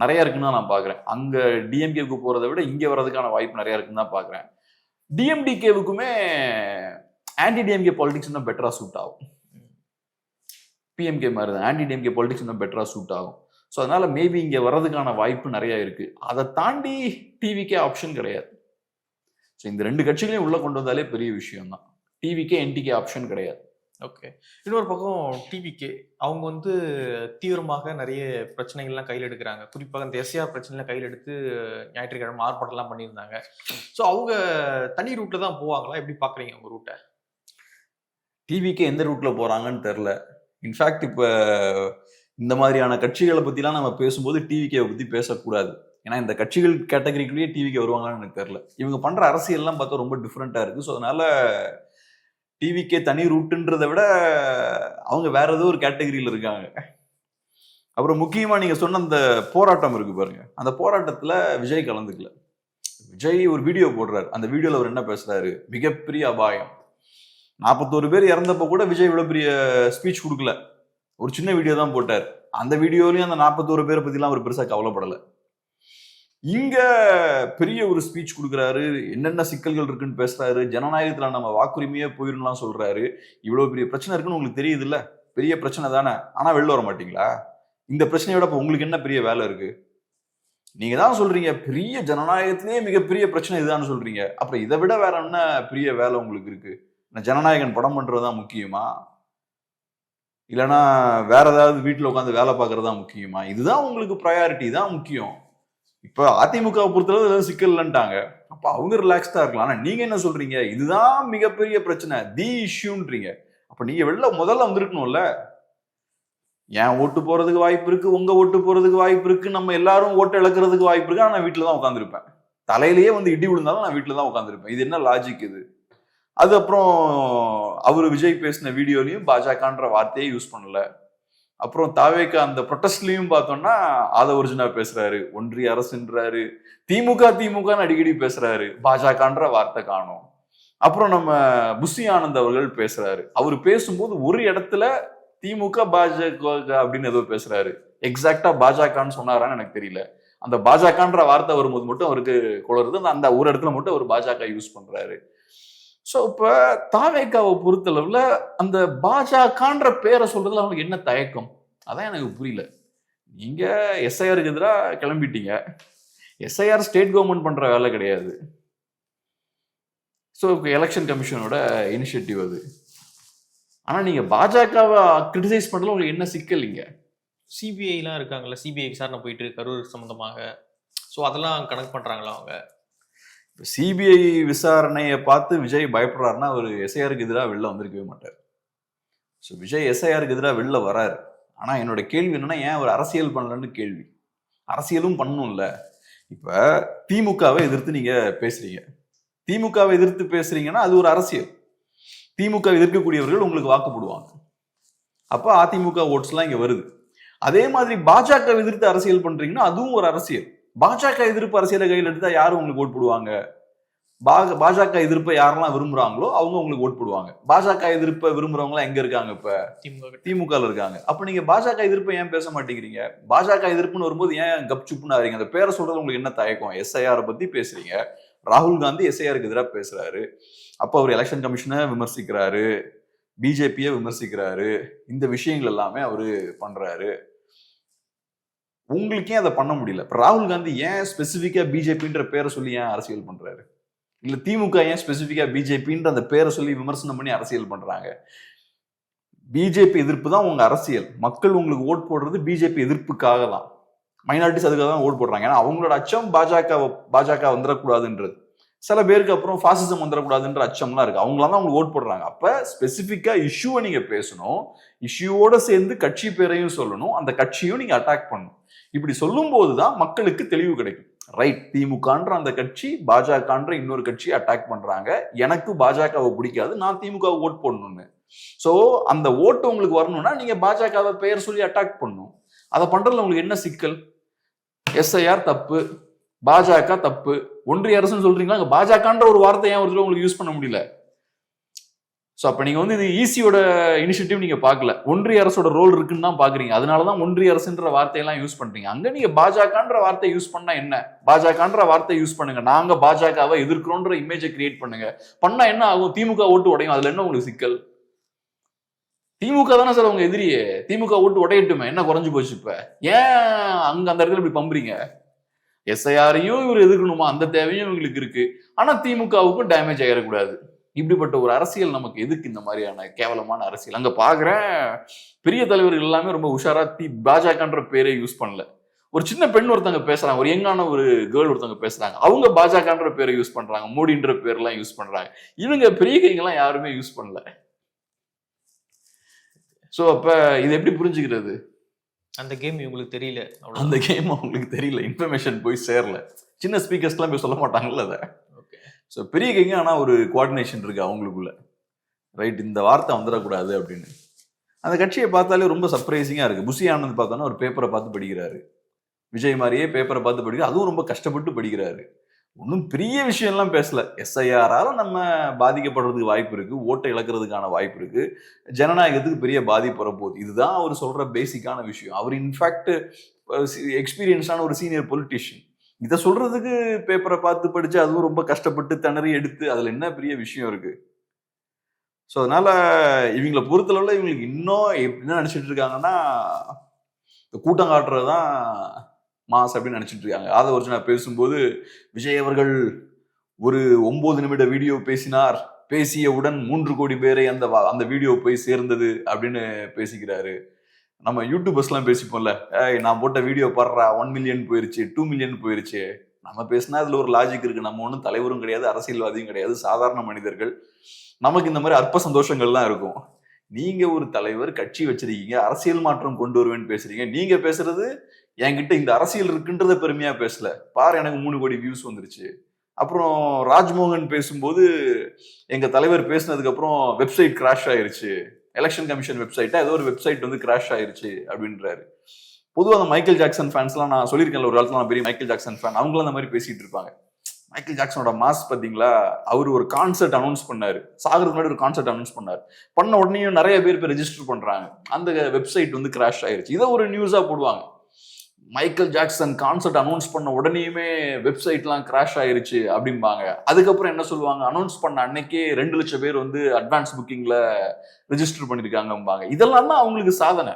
நிறைய இருக்குன்னு தான் நான் பாக்குறேன். அங்க டிஎம்கேவுக்கு போறதை விட இங்க வர்றதுக்கான வாய்ப்பு நிறைய இருக்குன்னு தான் பாக்குறேன். டிஎம்டிகேவுக்குமே ஆன்டி டிஎம்கே பாலிடிக்ஸ் இன்னும் பெட்டரா சூட் ஆகும். பிஎம்கே மாதிரி தான் ஆன்டி டிஎம்கே பாலிடிக்ஸ் இன்னும் பெட்டரா சூட் ஆகும். ஸோ அதனால மேபி இங்க வர்றதுக்கான வாய்ப்பு நிறைய இருக்கு. அதை தாண்டி டிவிக்கே ஆப்ஷன் கிடையாது. ஸோ இந்த 2 கட்சிகளையும் உள்ள கொண்டு வந்தாலே பெரிய விஷயம் தான். டிவிக்கே என்டிகே ஆப்ஷன் கிடையாது. ஓகே. இன்னொரு பக்கம் டிவிகே அவங்க வந்து தீவிரமாக நிறைய பிரச்சனைகள்லாம் கையில் எடுக்கிறாங்க. குறிப்பாக இந்த எஸ்ஆர் பிரச்சனைலாம் கையில் எடுத்து ஞாயிற்றுக்கிழமை ஆர்ப்பாட்டம்லாம் பண்ணியிருந்தாங்க. ஸோ அவங்க தனி ரூட்ல தான் போவாங்களா? எப்படி பாக்குறீங்க உங்க ரூட்டை? டிவிக்கே எந்த ரூட்ல போறாங்கன்னு தெரியல. இன்ஃபேக்ட் இப்ப இந்த மாதிரியான கட்சிகளை பத்திலாம் நம்ம பேசும்போது டிவிகே பத்தி பேசக்கூடாது. ஏன்னா இந்த கட்சிகள் கேட்டகரிக்குள்ளேயே டிவிகே வருவாங்களான்னு எனக்கு தெரியல. இவங்க பண்ற அரசியல்லாம் பார்த்தா ரொம்ப டிஃப்ரெண்டா இருக்கு. ஸோ அதனால டிவிக்கே தனி ரூட்டுன்றதை விட அவங்க வேற ஏதோ ஒரு கேட்டகரியில இருக்காங்க. அப்புறம் முக்கியமா நீங்க சொன்ன அந்த போராட்டம் இருக்கு பாருங்க, அந்த போராட்டத்துல விஜய் கலந்துக்கல. விஜய் ஒரு வீடியோ போடுறாரு. அந்த வீடியோல அவர் என்ன பேசுறாரு? மிகப்பெரிய அபாயம். 41 பேர் இறந்தப்ப கூட விஜய் இவ்வளவு பெரிய ஸ்பீச் கொடுக்கல. ஒரு சின்ன வீடியோ தான் போட்டார். அந்த வீடியோலயும் அந்த 41 பேரை பத்திலாம் அவர் பெருசா கவலைப்படல. இங்க பெரிய ஒரு ஸ்பீச் கொடுக்குறாரு. என்னென்ன சிக்கல்கள் இருக்குன்னு பேசுறாரு. ஜனநாயகத்துல நம்ம வாக்குரிமையே போயிருந்தலாம் சொல்றாரு. இவ்வளவு பெரிய பிரச்சனை இருக்குன்னு உங்களுக்கு தெரியுது இல்ல? பெரிய பிரச்சனை தானே. ஆனா வெளில வர மாட்டீங்களா? இந்த பிரச்சனையோட இப்ப உங்களுக்கு என்ன பெரிய வேலை இருக்கு? நீங்க தான் சொல்றீங்க பெரிய ஜனநாயகத்திலேயே மிகப்பெரிய பிரச்சனை இதுதான் சொல்றீங்க. அப்புறம் இதை விட வேற என்ன பெரிய வேலை உங்களுக்கு இருக்கு? ஜனநாயகன் படம் பண்றதுதான் முக்கியமா? இல்லைன்னா வேற ஏதாவது வீட்டுல உட்காந்து வேலை பார்க்கறதா முக்கியமா? இதுதான் உங்களுக்கு ப்ரையாரிட்டி தான் முக்கியம். இப்ப அதிமுக பொறுத்தளவு ஏதாவது சிக்கல் இல்லைன்ட்டாங்க. அப்ப அவங்க ரிலாக்ஸ்டா இருக்கலாம். ஆனா நீங்க என்ன சொல்றீங்க? இதுதான் மிகப்பெரிய பிரச்சனை, தி இஷ்யூன்றீங்க. அப்ப நீங்க வெளில முதல்ல வந்திருக்கணும்ல. ஏன் ஓட்டு போறதுக்கு வாய்ப்பு இருக்கு, உங்க ஓட்டு போறதுக்கு வாய்ப்பு இருக்கு, நம்ம எல்லாரும் ஓட்டு இழக்கிறதுக்கு வாய்ப்பு இருக்கு. ஆனா நான் வீட்டுல தான் உட்காந்துருப்பேன். தலையிலேயே வந்து இடி விழுந்தாலும் நான் வீட்டுல தான் உட்காந்துருப்பேன். இது என்ன லாஜிக் இது? அது அப்புறம் அவரு விஜய் பேசின வீடியோலையும் பாஜகன்ற வார்த்தையே யூஸ் பண்ணல. அப்புறம் தாவேக்கு அந்த ப்ரொட்டஸ்ட்லயும் பார்த்தோம்னா ஆதவர்ஜுனா பேசுறாரு, ஒன்றிய அரசுன்றாரு, திமுக அடிக்கடி பேசுறாரு, பாஜகன்ற வார்த்தை காணும். அப்புறம் நம்ம புஷி ஆனந்த் அவர்கள் பேசுறாரு. அவர் பேசும்போது ஒரு இடத்துல திமுக பாஜக அப்படின்னு ஏதோ பேசுறாரு. எக்ஸாக்டா பாஜகன்னு சொன்னாரான்னு எனக்கு தெரியல. அந்த பாஜகன்ற வார்த்தை வரும்போது மட்டும் அவருக்கு குளருது. அந்த ஒரு இடத்துல மட்டும் அவர் பாஜக யூஸ் பண்றாரு. சோ இப்ப தாவேக்காவை பொறுத்தளவுல அந்த பாஜகன்ற பேரை சொல்றதுல அவங்களுக்கு என்ன தயக்கம்? அதான் எனக்கு புரியல. நீங்க எஸ்ஐஆருக்கு எதிராக கிளம்பிட்டீங்க. எஸ்ஐஆர் ஸ்டேட் கவர்மெண்ட் பண்ற வேலை கிடையாது. ஸோ எலெக்ஷன் கமிஷனோட இனிஷியேட்டிவ் அது. ஆனா நீங்க பாஜகவை கிரிட்டிசைஸ் பண்றதுல உங்களுக்கு என்ன சிக்கல்? இங்க சிபிஐலாம் இருக்காங்கல்ல, சிபிஐ விசாரணை போயிட்டு இருக்கு கரூர் சம்பந்தமாக. ஸோ அதெல்லாம் கனெக்ட் பண்றாங்களா அவங்க? சிபிஐ விசாரணையை பார்த்து விஜய் பயப்படுறாருன்னா அவர் எஸ்ஐஆருக்கு எதிராக வெளில வந்திருக்கவே மாட்டார். ஸோ விஜய் எஸ்ஐஆருக்கு எதிராக வெளில வராரு. ஆனா என்னோட கேள்வி என்னன்னா, ஏன் அவர் அரசியல் பண்ணலன்னு கேள்வி. அரசியலும் பண்ணணும்ல. இப்ப திமுகவை எதிர்த்து நீங்க பேசுறீங்க. திமுகவை எதிர்த்து பேசுறீங்கன்னா அது ஒரு அரசியல். திமுக எதிர்க்கக்கூடியவர்கள் உங்களுக்கு வாக்குப்படுவாங்க. அப்ப அதிமுக ஓட்ஸ் எல்லாம் இங்க வருது. அதே மாதிரி பாஜக எதிர்த்து அரசியல் பண்றீங்கன்னா அதுவும் ஒரு அரசியல். பாஜக எதிர்ப்பு அரசியலை கையில் எடுத்தா யாரும் உங்களுக்கு ஓட் போடுவாங்க? பாஜக எதிர்ப்பை யாரெல்லாம் விரும்புறாங்களோ அவங்க உங்களுக்கு ஓட் போடுவாங்க. பாஜக எதிர்ப்பை விரும்புறவங்க எல்லாம் எங்க இருக்காங்க? இப்ப திமுக இருக்காங்க. அப்ப நீங்க பாஜக எதிர்ப்பை ஏன் பேச மாட்டேங்கிறீங்க? பாஜக எதிர்ப்புன்னு வரும்போது ஏன் கப்சுப்புன்னு ஆறீங்க? அந்த பேரை சொல்றது உங்களுக்கு என்ன தயக்கம்? எஸ்ஐஆர் பத்தி பேசுறீங்க. ராகுல் காந்தி எஸ்ஐஆருக்கு எதிராக பேசுறாரு. அப்ப அவர் எலெக்ஷன் கமிஷனை விமர்சிக்கிறாரு, பிஜேபியை விமர்சிக்கிறாரு. இந்த விஷயங்கள் எல்லாமே அவரு பண்றாரு. உங்களுக்கு ஏன் அதை பண்ண முடியல? ராகுல் காந்தி ஏன் ஸ்பெசிபிக்கா பிஜேபின்ற பேரை சொல்லி ஏன் அரசியல் பண்றாரு? இல்ல திமுக ஏன் ஸ்பெசிபிக்கா பிஜேபின்ற அந்த பேரை சொல்லி விமர்சனம் பண்ணி அரசியல் பண்றாங்க? பிஜேபி எதிர்ப்பு தான் உங்க அரசியல். மக்கள் உங்களுக்கு ஓட் போடுறது பிஜேபி எதிர்ப்புக்காக தான். மைனாரிட்டிஸ் அதுக்காக தான் ஓட் போடுறாங்க. ஏன்னா அவங்களோட அச்சம் பாஜக வந்துடக்கூடாதுன்றது. சில பேருக்கு அப்புறம் பாசிசம் வந்துடக்கூடாதுன்ற அச்சம்லாம் இருக்கு. அவங்களாம் தான் உங்களுக்கு ஓட் போடுறாங்க. அப்ப ஸ்பெசிபிக்கா இஷ்யூவை நீங்க பேசணும். இஷ்யூவோட சேர்ந்து கட்சி பேரையும் சொல்லணும். அந்த கட்சியும் நீங்க அட்டாக் பண்ணணும். இப்படி சொல்லும் போதுதான் மக்களுக்கு தெளிவு கிடைக்கும். ரைட், திமுகன்ற அந்த கட்சி பாஜகன்ற இன்னொரு கட்சியை அட்டாக் பண்றாங்க, எனக்கு பாஜகவை பிடிக்காது, நான் திமுக ஓட் போடணும்னு. சோ அந்த ஓட்டு உங்களுக்கு வரணும்னா நீங்க பாஜகவை பெயர் சொல்லி அட்டாக் பண்ணணும். அதை பண்றதுல உங்களுக்கு என்ன சிக்கல்? எஸ்ஐஆர் தப்பு, பாஜக தப்பு, ஒன்றிய அரசுன்னு சொல்றீங்களா? பாஜகன்ற ஒரு வார்த்தை ஏன் ஒரு உங்களுக்கு யூஸ் பண்ண முடியல? ஸோ அப்போ நீங்கள் வந்து இது ஈசியோட இனிஷியேட்டிவ் நீங்கள் பார்க்கல, ஒன்றிய அரசோட ரோல் இருக்குன்னு தான் பார்க்குறீங்க. அதனால தான் ஒன்றிய அரசுன்ற வார்த்தையெல்லாம் யூஸ் பண்ணுறீங்க. அங்கே நீங்கள் பாஜகன்ற வார்த்தை யூஸ் பண்ணா என்ன, பாஜகன்ற வார்த்தை யூஸ் பண்ணுங்க, நாங்கள் பாஜகவை எதிர்க்கிறோன்ற இமேஜை கிரியேட் பண்ணுங்க. பண்ணா என்ன ஆகும், திமுக ஓட்டு உடையும். அதில் என்ன உங்களுக்கு சிக்கல்? திமுக தானே சார் அவங்க எதிரியே, திமுக ஓட்டு உடையட்டுமே, என்ன குறைஞ்சு போச்சு? இப்ப ஏன் அங்க அந்த இடத்துல இப்படி பம்புறீங்க? எஸ்ஐஆரையும் இவர் எதிர்க்கணுமா, அந்த தேவையும் இவங்களுக்கு இருக்கு. ஆனா திமுகவுக்கும் டேமேஜ் ஆயிடக்கூடாது. இப்படிப்பட்ட ஒரு அரசியல் நமக்கு எதுக்கு? இந்த மாதிரியான கேவலமான அரசியல். அங்க பாக்குறேன் பெரிய தலைவர்கள் எல்லாமே ரொம்ப உஷாரா பாஜகன்ற பேரே யூஸ் பண்ணல. ஒரு சின்ன பெண் ஒருத்தவங்க பேசுறாங்க, ஒரு யங்கான ஒரு கேர்ள் ஒருத்தவங்க பேசுறாங்க, அவங்க பாஜகன்ற பேரை யூஸ் பண்றாங்க, மோடின்ற பேர்லாம் யூஸ் பண்றாங்க. இவங்க பெரிய கைங்கெல்லாம் யாருமே யூஸ் பண்ணல. சோ அப்ப இது எப்படி புரிஞ்சுக்கிறது? அந்த கேம் இவங்களுக்கு தெரியல, அந்த கேம் அவங்களுக்கு தெரியல, இன்ஃபர்மேஷன் போய் சேரல. சின்ன ஸ்பீக்கர்ஸ்லாம் போய் சொல்ல மாட்டாங்கல்ல அதை. ஸோ பெரிய கைங்க ஆனா ஒரு கோஆர்டினேஷன் இருக்கு அவங்களுக்குள்ள, ரைட், இந்த வார்த்தை வந்துடக்கூடாது அப்படின்னு. அந்த கட்சியை பார்த்தாலே ரொம்ப சர்ப்ரைசிங்கா இருக்கு. புஷி ஆனந்த் பார்த்தோன்னா ஒரு பேப்பரை பார்த்து படிக்கிறாரு, விஜய் மாதிரியே பேப்பரை பார்த்து படிக்கிறார், அதுவும் ரொம்ப கஷ்டப்பட்டு படிக்கிறாரு. ஒன்றும் பெரிய விஷயம்லாம் பேசல. எஸ்ஐஆரால நம்ம பாதிக்கப்படுறதுக்கு வாய்ப்பு இருக்கு, ஓட்டை இழக்கிறதுக்கான வாய்ப்பு இருக்கு, ஜனநாயகத்துக்கு பெரிய பாதிப்பு வரப்போகுது, இதுதான் அவர் சொல்ற பேசிக்கான விஷயம். அவர் இன்ஃபேக்ட் எக்ஸ்பீரியன்ஸான ஒரு சீனியர் பொலிட்டிஷியன். இதை சொல்றதுக்கு பேப்பரை பார்த்து படிச்சு அதுவும் ரொம்ப கஷ்டப்பட்டு திணறி எடுத்து அதுல என்ன பெரிய விஷயம் இருக்கு? ஸோ அதனால இவங்களை பொறுத்தளவுல இவங்களுக்கு இன்னும் என்ன நினைச்சிட்டு இருக்காங்கன்னா, இந்த கூட்டம் காட்டுறதுதான் மாஸ் அப்படின்னு நினைச்சிட்டு இருக்காங்க. ஆதவர்ஜுனா பேசும்போது விஜய் அவர்கள் ஒரு 9 நிமிட வீடியோ பேசினார், பேசியவுடன் 3 கோடி பேரை அந்த வீடியோ போய் சேர்ந்தது அப்படின்னு பேசிக்கிறாரு. நம்ம யூடியூபர்ஸ்லாம் பேசிப்போம்ல, நான் போட்ட வீடியோ பாடுறா 1 மில்லியன் போயிருச்சு, 2 மில்லியன் போயிருச்சு. நம்ம பேசினா அதுல ஒரு லாஜிக் இருக்கு. நம்ம ஒன்றும் தலைவரும் கிடையாது, அரசியல்வாதியும் கிடையாது, சாதாரண மனிதர்கள். நமக்கு இந்த மாதிரி அற்ப சந்தோஷங்கள்லாம் இருக்கும். நீங்க ஒரு தலைவர், கட்சி வச்சிருக்கீங்க, அரசியல் மாற்றம் கொண்டு வருவேன்னு பேசுறீங்க. நீங்க பேசுறது என்கிட்ட இந்த அரசியல் இருக்குன்றத பெருமையா பேசல, பாரு எனக்கு 3 கோடி வியூஸ் வந்துருச்சு. அப்புறம் ராஜ்மோகன் பேசும்போது எங்க தலைவர் பேசினதுக்கு அப்புறம் வெப்சைட் கிராஷ் ஆயிருச்சு, எலெக்ஷன் கமிஷன் வெப்சைட்டா ஏதோ ஒரு வெப்சைட் வந்து கிராஷ் ஆயிருச்சு அப்படின்றாரு. பொதுவாக அந்த மைக்கேல் ஜாக்சன் ஃபேன்ஸ்லாம், நான் சொல்லியிருக்கேன் ஒரு காலத்துல நான் பெரிய மைக்கேல் ஜாக்சன் ஃபேன், அவங்களும் அந்த மாதிரி பேசிட்டு இருப்பாங்க. மைக்கேல் ஜாக்சனோட மாஸ் பாத்தீங்களா, அவர் ஒரு கான்சர்ட் அனௌன்ஸ் பண்ணாரு, சாகிறதுக்கு முன்னாடி ஒரு கான்சர்ட் அனௌன்ஸ் பண்ணாரு, பண்ண உடனே நிறைய பேர் ரெஜிஸ்டர் பண்றாங்க, அந்த வெப்சைட் வந்து கிராஷ் ஆயிருச்சு. இதை ஒரு நியூஸா போடுவாங்க. மைக்கேல் ஜாக்சன் கான்சர்ட் அனௌன்ஸ் பண்ண உடனேயுமே வெப்சைட்லாம் கிராஷ் ஆயிருச்சு அப்படிம்பாங்க. அதுக்கப்புறம் என்ன சொல்லுவாங்க, அனௌன்ஸ் பண்ண அன்னைக்கே 2 லட்சம் பேர் வந்து அட்வான்ஸ் புக்கிங்ல ரெஜிஸ்டர் பண்ணிருக்காங்கம்பாங்க. இதெல்லாம் தான் அவங்களுக்கு சாதனை.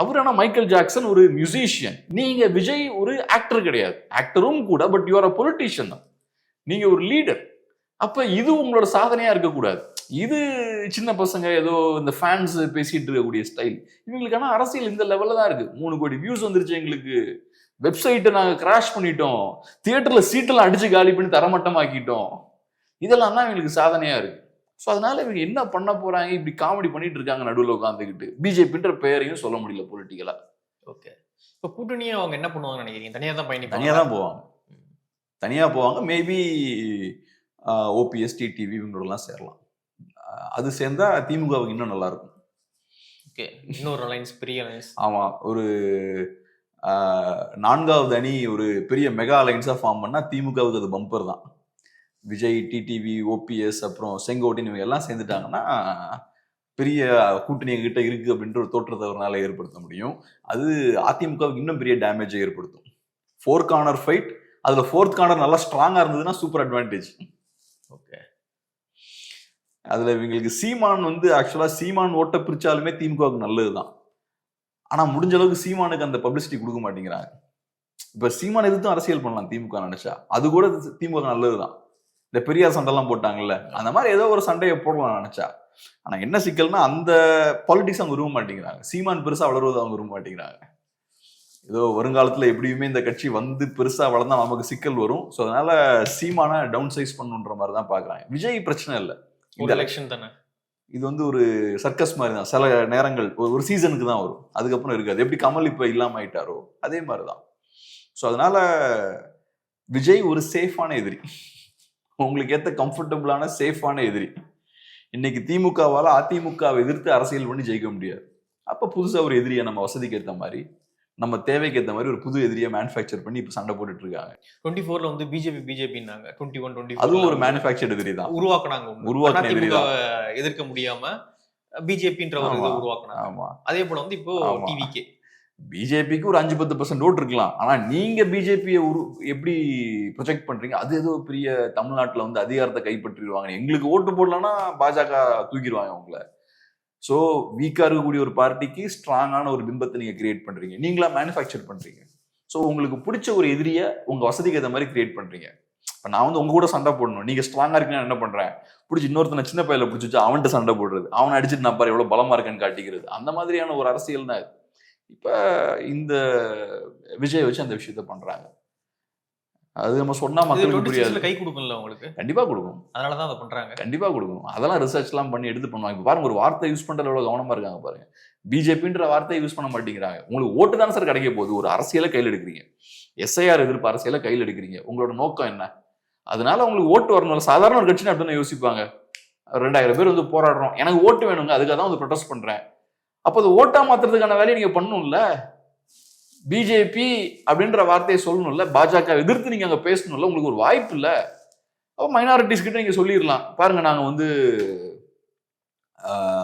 அவர் ஆனா மைக்கேல் ஜாக்சன் ஒரு மியூசிஷியன், நீங்க விஜய் ஒரு ஆக்டர் கிடையாது, ஆக்டரும் கூட, but you are a politician, நீங்க ஒரு லீடர். அப்ப இது உங்களோட சாதனையா இருக்கக்கூடாது. இது சின்ன பசங்க ஏதோ இந்த ஃபேன்ஸ் பேசிட்டு இருக்கக்கூடிய ஸ்டைல். இவங்களுக்கான அரசியல் இந்த லெவல்ல தான் இருக்கு. 3 கோடி வியூஸ் வந்துருச்சு எங்களுக்கு, வெப்சைட்டை நாங்க கிராஷ் பண்ணிட்டோம், தியேட்டர்ல சீட்டெல்லாம் அடிச்சு காலி பண்ணி தரமட்டமாக்கிட்டோம், இதெல்லாம் தான் இவங்களுக்கு சாதனையா இருக்கு. ஸோ அதனால இவங்க என்ன பண்ண போறாங்க, இப்படி காமெடி பண்ணிட்டு இருக்காங்க நடுவில் உட்காந்துக்கிட்டு. பிஜேபின்ற பெயரையும் சொல்ல முடியல பொலிட்டிக்கலா. ஓகே, இப்போ கூட்டணியை அவங்க என்ன பண்ணுவாங்கன்னு நினைக்கிறீங்க? தனியா தான் பயணிப்பாங்க? தனியா தான் போவாங்க, தனியா போவாங்க. மேபி ஓபிஎஸ், டிடிவி இவங்களோடலாம் சேரலாம். அது சேர்ந்தா திமுகவுக்கு இன்னும் நல்லா இருக்கும். ஓகே, இன்னொரு அலைன்ஸ், பெரிய அலைன்ஸ். ஆமா, ஒரு 4வது அணி ஒரு பெரிய மெகா அலைன்ஸா ஃபார்ம் பண்ணா திமுகவுக்கு அது பம்பர் தான். விஜய், டிடிவி, ஓபிஎஸ், அப்புறம் செங்கோட்டையன் இவங்க எல்லாம் சேர்ந்துட்டாங்கன்னா பெரிய கூட்டணி எங்கிட்ட இருக்கு அப்படின்ற ஒரு தோற்றத்தை அவரால் ஏற்படுத்த முடியும். அது அதிமுகவுக்கு இன்னும் பெரிய டேமேஜை ஏற்படுத்தும். 4 கார்னர் ஃபைட், அதுல 4th கார்னர் நல்லா ஸ்ட்ராங்கா இருந்ததுன்னா சூப்பர் அட்வான்டேஜ். ஓகே, அதுல இவங்களுக்கு சீமான் வந்து ஆக்சுவலா சீமான் ஓட்ட பிரிச்சாலுமே திமுகவுக்கு நல்லதுதான். ஆனா முடிஞ்ச அளவுக்கு சீமானுக்கு அந்த பப்ளிசிட்டி கொடுக்க மாட்டேங்கிறாங்க. இப்ப சீமான் எதிர்த்தும் அரசியல் பண்ணலாம் திமுக நினைச்சா, அது கூட திமுக நல்லதுதான். இந்த பெரியார் சண்டைலாம் போட்டாங்கல்ல, அந்த மாதிரி ஏதோ ஒரு சண்டையை போடலாம் நினைச்சா. ஆனா என்ன சிக்கல்னா அந்த பாலிடிக்ஸ் அவங்க விரும்ப மாட்டேங்கிறாங்க. சீமான் பெருசா வளருவது அவங்க விரும்ப மாட்டேங்கிறாங்க. ஏதோ வருங்காலத்துல எப்படியுமே இந்த கட்சி வந்து பெருசா வளர்ந்தா நமக்கு சிக்கல் வரும். ஸோ அதனால சீமான டவுன் சைஸ் பண்ணுன்ற மாதிரி தான் பாக்குறாங்க. விஜய் பிரச்சனை இல்லை, இந்த எலெக்ஷன் தானே, இது வந்து ஒரு சர்க்கஸ் மாதிரி தான். சில நேரங்கள் ஒரு சீசனுக்கு தான் வரும், அதுக்கப்புறம் இருக்காது. எப்படி கமல் இப்ப இல்லாம ஆயிட்டாரோ அதே மாதிரிதான். ஸோ அதனால விஜய் ஒரு சேஃபான எதிரி, உங்களுக்கு ஏத்த கம்ஃபர்டபுளான சேஃபான எதிரி. இன்னைக்கு திமுகவால அதிமுகவை எதிர்த்து அரசியல் பண்ணி ஜெயிக்க முடியாது. அப்ப புதுசா ஒரு எதிரியை நம்ம வசதிக்கு ஏற்ற மாதிரி நம்ம தேவைக்கு ஏற்ற மாதிரி ஒரு புது எதிரியை மேனுஃபேக்சர் பண்ணி இப்ப சண்டை போட்டுட்டு இருக்காங்க. 24ல வந்து பிஜேபின்னாங்க 21, 24 அதுவும் ஒரு மேனுஃபேக்சர் எதிரி தான், உருவாக்குன எதிரி தான். எதிர்க்க முடியாம பிஜேபின்ற ஒரு இது உருவாக்குனாங்க. ஆமா, அதே போல வந்து இப்போ டிவிகே, பிஜேபிக்கு ஒரு 5-10% ஓட்டு இருக்கலாம். ஆனா நீங்க பிஜேபியை எப்படி ப்ரொஜெக்ட் பண்றீங்க? அது ஏதோ பெரிய தமிழ்நாட்டுல வந்து அதிகாரத்தை கைப்பற்றிடுவாங்க, எங்களுக்கு ஓட்டு போடலன்னா பாஜக தூக்கிடுவாங்க உங்களை. ஸோ வீக்கா இருக்கக்கூடிய ஒரு பார்ட்டிக்கு ஸ்ட்ராங்கான ஒரு பிம்பத்தை நீங்க கிரியேட் பண்றீங்க, நீங்களா மேனுஃபேக்சர் பண்றீங்க. ஸோ உங்களுக்கு பிடிச்ச ஒரு எதிரியை உங்க வசதிக்கு ஏற்ற மாதிரி கிரியேட் பண்றீங்க. இப்போ நான் வந்து உங்க கூட சண்டை போடணும், நீங்க ஸ்ட்ராங்கா இருக்கீங்கன்னு என்ன பண்றேன், பிடிச்சி இன்னொருத்தனை சின்ன பையில பிடிச்சி வச்சு அவன்கிட்ட சண்டை போடுறது, அவனை அடிச்சுட்டு நான் பாரு எவ்வளவு பலமா இருக்கேன்னு காட்டிக்கிறது. அந்த மாதிரியான ஒரு அரசியல் தான் இப்ப இந்த விஜய் வச்சு அந்த விஷயத்த பண்றாங்க. அது நம்ம சொன்னா மக்களுக்கு புரியாது. கை கொடுக்கும்ல உங்களுக்கு? கண்டிப்பா கொடுக்கும், அதனாலதான் அதை பண்றாங்க. கண்டிப்பா கொடுக்கும். அதெல்லாம் ரிசர்ச் எல்லாம் பண்ணி எடுத்து பண்ணுவாங்க. இப்ப பாருங்க, ஒரு வார்த்தை யூஸ் பண்றதுல எவ்வளவு கவனமா இருக்காங்க பாருங்க. பிஜேபின்ற வார்த்தையை யூஸ் பண்ண மாட்டேங்கிறாங்க. உங்களுக்கு ஓட்டு தானே சார் கிடைக்க போகுது, ஒரு அரசியலை கையில் எடுக்கிறீங்க, SIR எதிர்ப்பு அரசியலை கையில் எடுக்கிறீங்க, உங்களோட நோக்கம் என்ன? அதனால உங்களுக்கு ஓட்டு வரணும். சாதாரண ஒரு கட்சின்னு அப்படின்னு யோசிப்பாங்க, 2000 பேர் வந்து போராடுறோம், எனக்கு ஓட்டு வேணுங்க, அதுக்காக தான் வந்து ப்ரொடெஸ்ட் பண்றேன். அப்போ அது ஓட்டா மாத்துறதுக்கான வேலையை நீங்க பண்ணணும்ல. பிஜேபி அப்படின்ற வார்த்தையை சொல்லணும்ல, பாஜக எதிர்த்து நீங்க அங்க பேசணும்ல, உங்களுக்கு ஒரு வாய்ப்பு இல்ல. அப்போ மைனாரிட்டிஸ் கிட்ட நீங்க சொல்லிடலாம், பாருங்க நாங்க வந்து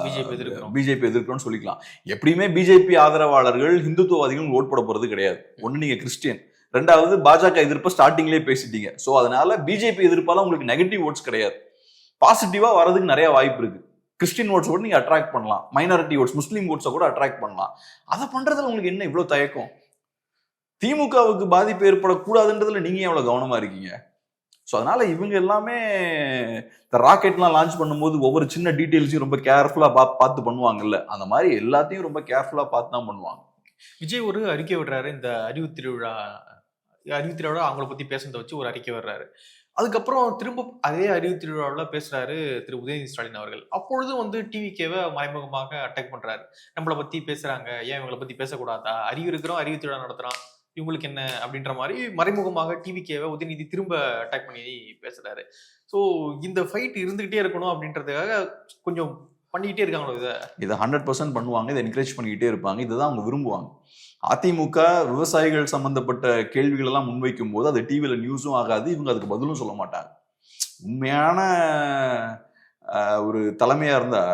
பிஜேபி எதிர்க்கிறோம்னு சொல்லிக்கலாம். எப்படியுமே பிஜேபி ஆதரவாளர்கள் ஹிந்துத்துவவாதிகள் ஓட் போட போறது கிடையாது. ஒண்ணு நீங்க கிறிஸ்டியன், ரெண்டாவது பாஜக எதிர்ப்பு ஸ்டார்டிங்லேயே பேசிட்டீங்க. ஸோ அதனால பிஜேபி எதிர்ப்பால உங்களுக்கு நெகட்டிவ் ஓட்ஸ் கிடையாது, பாசிட்டிவா வரதுக்கு நிறைய வாய்ப்பு இருக்கு. கிறிஸ்டின் ஓட்ஸ் கூட நீங்க அட்ராக்ட் பண்ணலாம், மைனாரிட்டி ஓட்ஸ் முஸ்லீம் ஓட்ஸை கூட அட்ராக்ட் பண்ணலாம். அதை பண்றதுல உங்களுக்கு என்ன இவ்வளவு தயக்கம்? திமுகவுக்கு பாதிப்பு ஏற்படக்கூடாதுன்றதுல நீங்க எவ்வளவு கவனமா இருக்கீங்க? ஸோ அதனால இவங்க எல்லாமே இந்த ராக்கெட்லாம் லான்ச் பண்ணும்போது ஒவ்வொரு சின்ன டீட்டெயில்ஸையும் ரொம்ப கேர்ஃபுல்லா பார்த்து பண்ணுவாங்கல்ல, அந்த மாதிரி எல்லாத்தையும் ரொம்ப கேர்ஃபுல்லா பார்த்து தான் பண்ணுவாங்க. விஜய் ஒரு அறிக்கை விடுறாரு, இந்த அறிவு திருவிழா அவங்கள பத்தி பேசுறத வச்சு ஒரு அறிக்கை விடுறாரு. அதுக்கப்புறம் திரும்ப அதே அறிவு திருவிழாவில் பேசுறாரு திரு உதயநிதி ஸ்டாலின் அவர்கள். அப்பொழுதும் வந்து டிவிகேவை மறைமுகமாக அட்டாக் பண்றாரு. நம்மளை பத்தி பேசுறாங்க, ஏன் இவங்களை பத்தி பேசக்கூடாதா, அறிவு இருக்கிறோம், அறிவு திருவிழா நடத்துறான், இவங்களுக்கு என்ன அப்படின்ற மாதிரி மறைமுகமாக டிவிகேவை உதயநிதி திரும்ப அட்டாக் பண்ணி பேசுறாரு. ஸோ இந்த ஃபைட் இருந்துகிட்டே இருக்கணும் அப்படின்றதுக்காக கொஞ்சம் பண்ணிக்கிட்டே இருக்காங்களோ. இதை 100% பண்ணுவாங்க, இதை என்கரேஜ் பண்ணிக்கிட்டே இருப்பாங்க, இதுதான் அவங்க விரும்புவாங்க. அதிமுக விவசாயிகள் சம்பந்தப்பட்ட கேள்விகள் எல்லாம் முன்வைக்கும் போது அது டிவியில நியூஸும் ஆகாது, இவங்க அதுக்கு பதிலும் சொல்ல மாட்டாங்க. உண்மையான ஒரு தலைமையா இருந்தா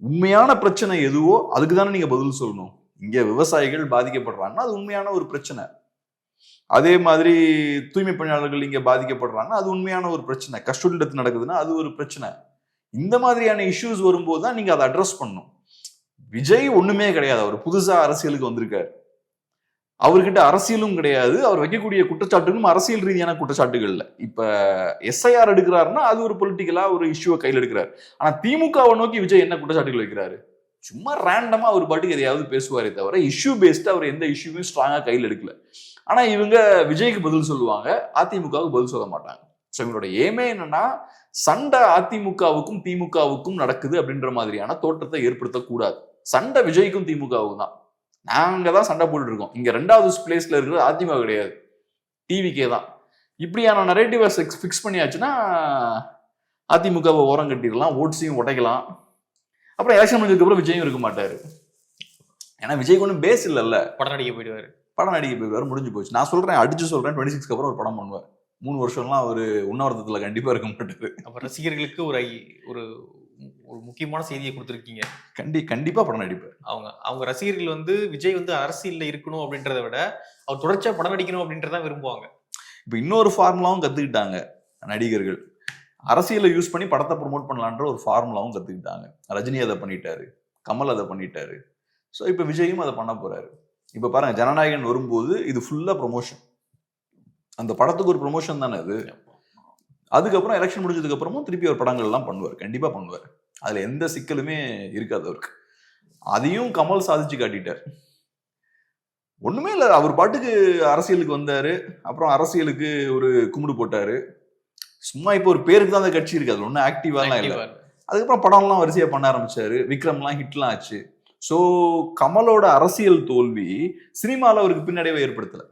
உண்மையான பிரச்சனை எதுவோ அதுக்கு தானே நீங்க பதில் சொல்லணும். இங்க விவசாயிகள் பாதிக்கப்படுறாங்கன்னா அது உண்மையான ஒரு பிரச்சனை. அதே மாதிரி தூய்மை பணியாளர்கள் இங்க பாதிக்கப்படுறாங்கன்னா அது உண்மையான ஒரு பிரச்சனை. கஸ்டடி டெத் நடக்குதுன்னா அது ஒரு பிரச்சனை. இந்த மாதிரியான இஷ்யூஸ் வரும்போது தான் நீங்க அதை அட்ரஸ் பண்ணணும். விஜய் ஒண்ணுமே கிடையாது, அவர் புதுசா அரசியலுக்கு வந்திருக்காரு, அவர்கிட்ட அரசியலும் கிடையாது, அவர் வைக்கக்கூடிய குற்றச்சாட்டுகளும் அரசியல் ரீதியான குற்றச்சாட்டுகள் இல்லை. இப்ப SIR எடுக்கிறாருன்னா அது ஒரு பொலிட்டிக்கலா ஒரு இஷ்யூவை கையில் எடுக்கிறாரு. ஆனா திமுகவை நோக்கி விஜய் என்ன குற்றச்சாட்டுகள் வைக்கிறாரு? சும்மா ரேண்டமா அவர் பாட்டுக்கு எதையாவது பேசுவாரே தவிர இஷ்யூ பேஸ்டு அவர் எந்த இஷ்யூவையும் ஸ்ட்ராங்கா கையில் எடுக்கல. ஆனா இவங்க விஜய்க்கு பதில் சொல்லுவாங்க, அதிமுகவுக்கு பதில் சொல்ல மாட்டாங்க. ஸோ இவங்களோட ஏமே என்னன்னா சண்டை அதிமுகவுக்கும் திமுகவுக்கும் நடக்குது அப்படின்ற மாதிரியான தோற்றத்தை ஏற்படுத்தக்கூடாது. சண்டை விஜய்க்கும் திமுகவுக்கும் தான், நாங்க தான் சண்டை போட்டுட்டு இருக்கோம். இங்க 2வது பிளேஸ்ல இருக்கிறது அதிமுக கிடையாது, டிவிகே தான். இப்படியான நரேட்டிவை ஃபிக்ஸ் பண்ணியாச்சுன்னா அதிமுகவை ஓரம் கட்டிடலாம், ஓட்ஸையும் உடைக்கலாம். அப்புறம் எலெக்ஷன் முடிஞ்சதுக்கு அப்புறம் விஜயும் இருக்க மாட்டாரு. ஏன்னா விஜய்க்கு ஒன்றும் பேஸ் இல்லைல்ல, படம் நடிக்க போயிடுவாரு, முடிஞ்சு போச்சு. நான் சொல்றேன், அடிச்சு சொல்றேன், 26க்கு அப்புறம் ஒரு படம் பண்ணுவார். 3 வருஷம்லாம் அவரு உண்ணாவிரதத்துல கண்டிப்பா இருக்க மாட்டாரு. அப்ப ரசிகர்களுக்கு ஒரு ஒரு முக்கியமான செய்தியை கொடுத்துருக்கீங்க. கண்டிப்பா படம் நடிப்பார். அவங்க ரசிகர்கள் வந்து விஜய் வந்து அரசியல்ல இருக்கணும் அப்படின்றத விட அவர் தொடர்ச்சியா படம் நடிக்கணும் அப்படின்றத விரும்புவாங்க. இப்ப இன்னொரு ஃபார்முலாவும் கத்துக்கிட்டாங்க நடிகர்கள், அரசியலை யூஸ் பண்ணி படத்தை ப்ரொமோட் பண்ணலான்ற ஒரு ஃபார்முலாவும் கத்துக்கிட்டாங்க. ரஜினி அதை பண்ணிட்டாரு, கமல் அதை பண்ணிட்டாரு. ஸோ இப்ப விஜயும் அதை பண்ண போறாரு. இப்ப பாருங்க, ஜனநாயகன் வரும்போது இது ஃபுல்லா ப்ரொமோஷன், அந்த படத்துக்கு ஒரு ப்ரொமோஷன் தானே அது. அதுக்கப்புறம் எலெக்ஷன் முடிஞ்சதுக்கு அப்புறமும் திருப்பி ஒரு படங்கள் எல்லாம் பண்ணுவார், கண்டிப்பா பண்ணுவார். அதுல எந்த சிக்கலுமே இருக்காது அவருக்கு. அதையும் கமல் சாதிச்சு காட்டிட்டார். ஒண்ணுமே இல்லை, அவர் பாட்டுக்கு அரசியலுக்கு வந்தாரு, அப்புறம் அரசியலுக்கு ஒரு கும்பிடு போட்டாரு. சும்மா இப்போ ஒரு பேருக்கு தான் அந்த கட்சி இருக்கு, அது ஒன்றும் ஆக்டிவாலாம் இல்லை. அதுக்கப்புறம் படம்லாம் வரிசையா பண்ண ஆரம்பிச்சாரு, விக்ரம்லாம் ஹிட்லாம் ஆச்சு. ஸோ கமலோட அரசியல் தோல்வி சினிமாவில் அவருக்கு பின்னடைவை ஏற்படுத்தலை.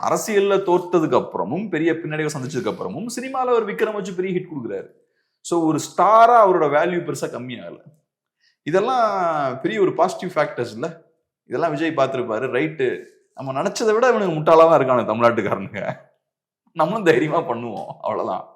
அரசியல்ல தோற்றதுக்கு அப்புறமும் பெரிய பின்னடைவை சந்திச்சதுக்கு அப்புறமும் சினிமாவில் அவர் விக்ரம் வச்சு பெரிய ஹிட் கொடுக்குறாரு. ஸோ ஒரு ஸ்டாரா அவரோட வேல்யூ பெருசா கம்மியாகல. இதெல்லாம் பெரிய ஒரு பாசிட்டிவ் ஃபேக்டர்ஸ் இல்லை, இதெல்லாம் விஜய் பார்த்திருப்பாரு. ரைட்டு, நம்ம நினைச்சதை விட இவனுக்கு முட்டாளா தான் இருக்கானு தமிழ்நாட்டுக்காரனுங்க, நம்மளும் தைரியமா பண்ணுவோம், அவ்வளவுதான்.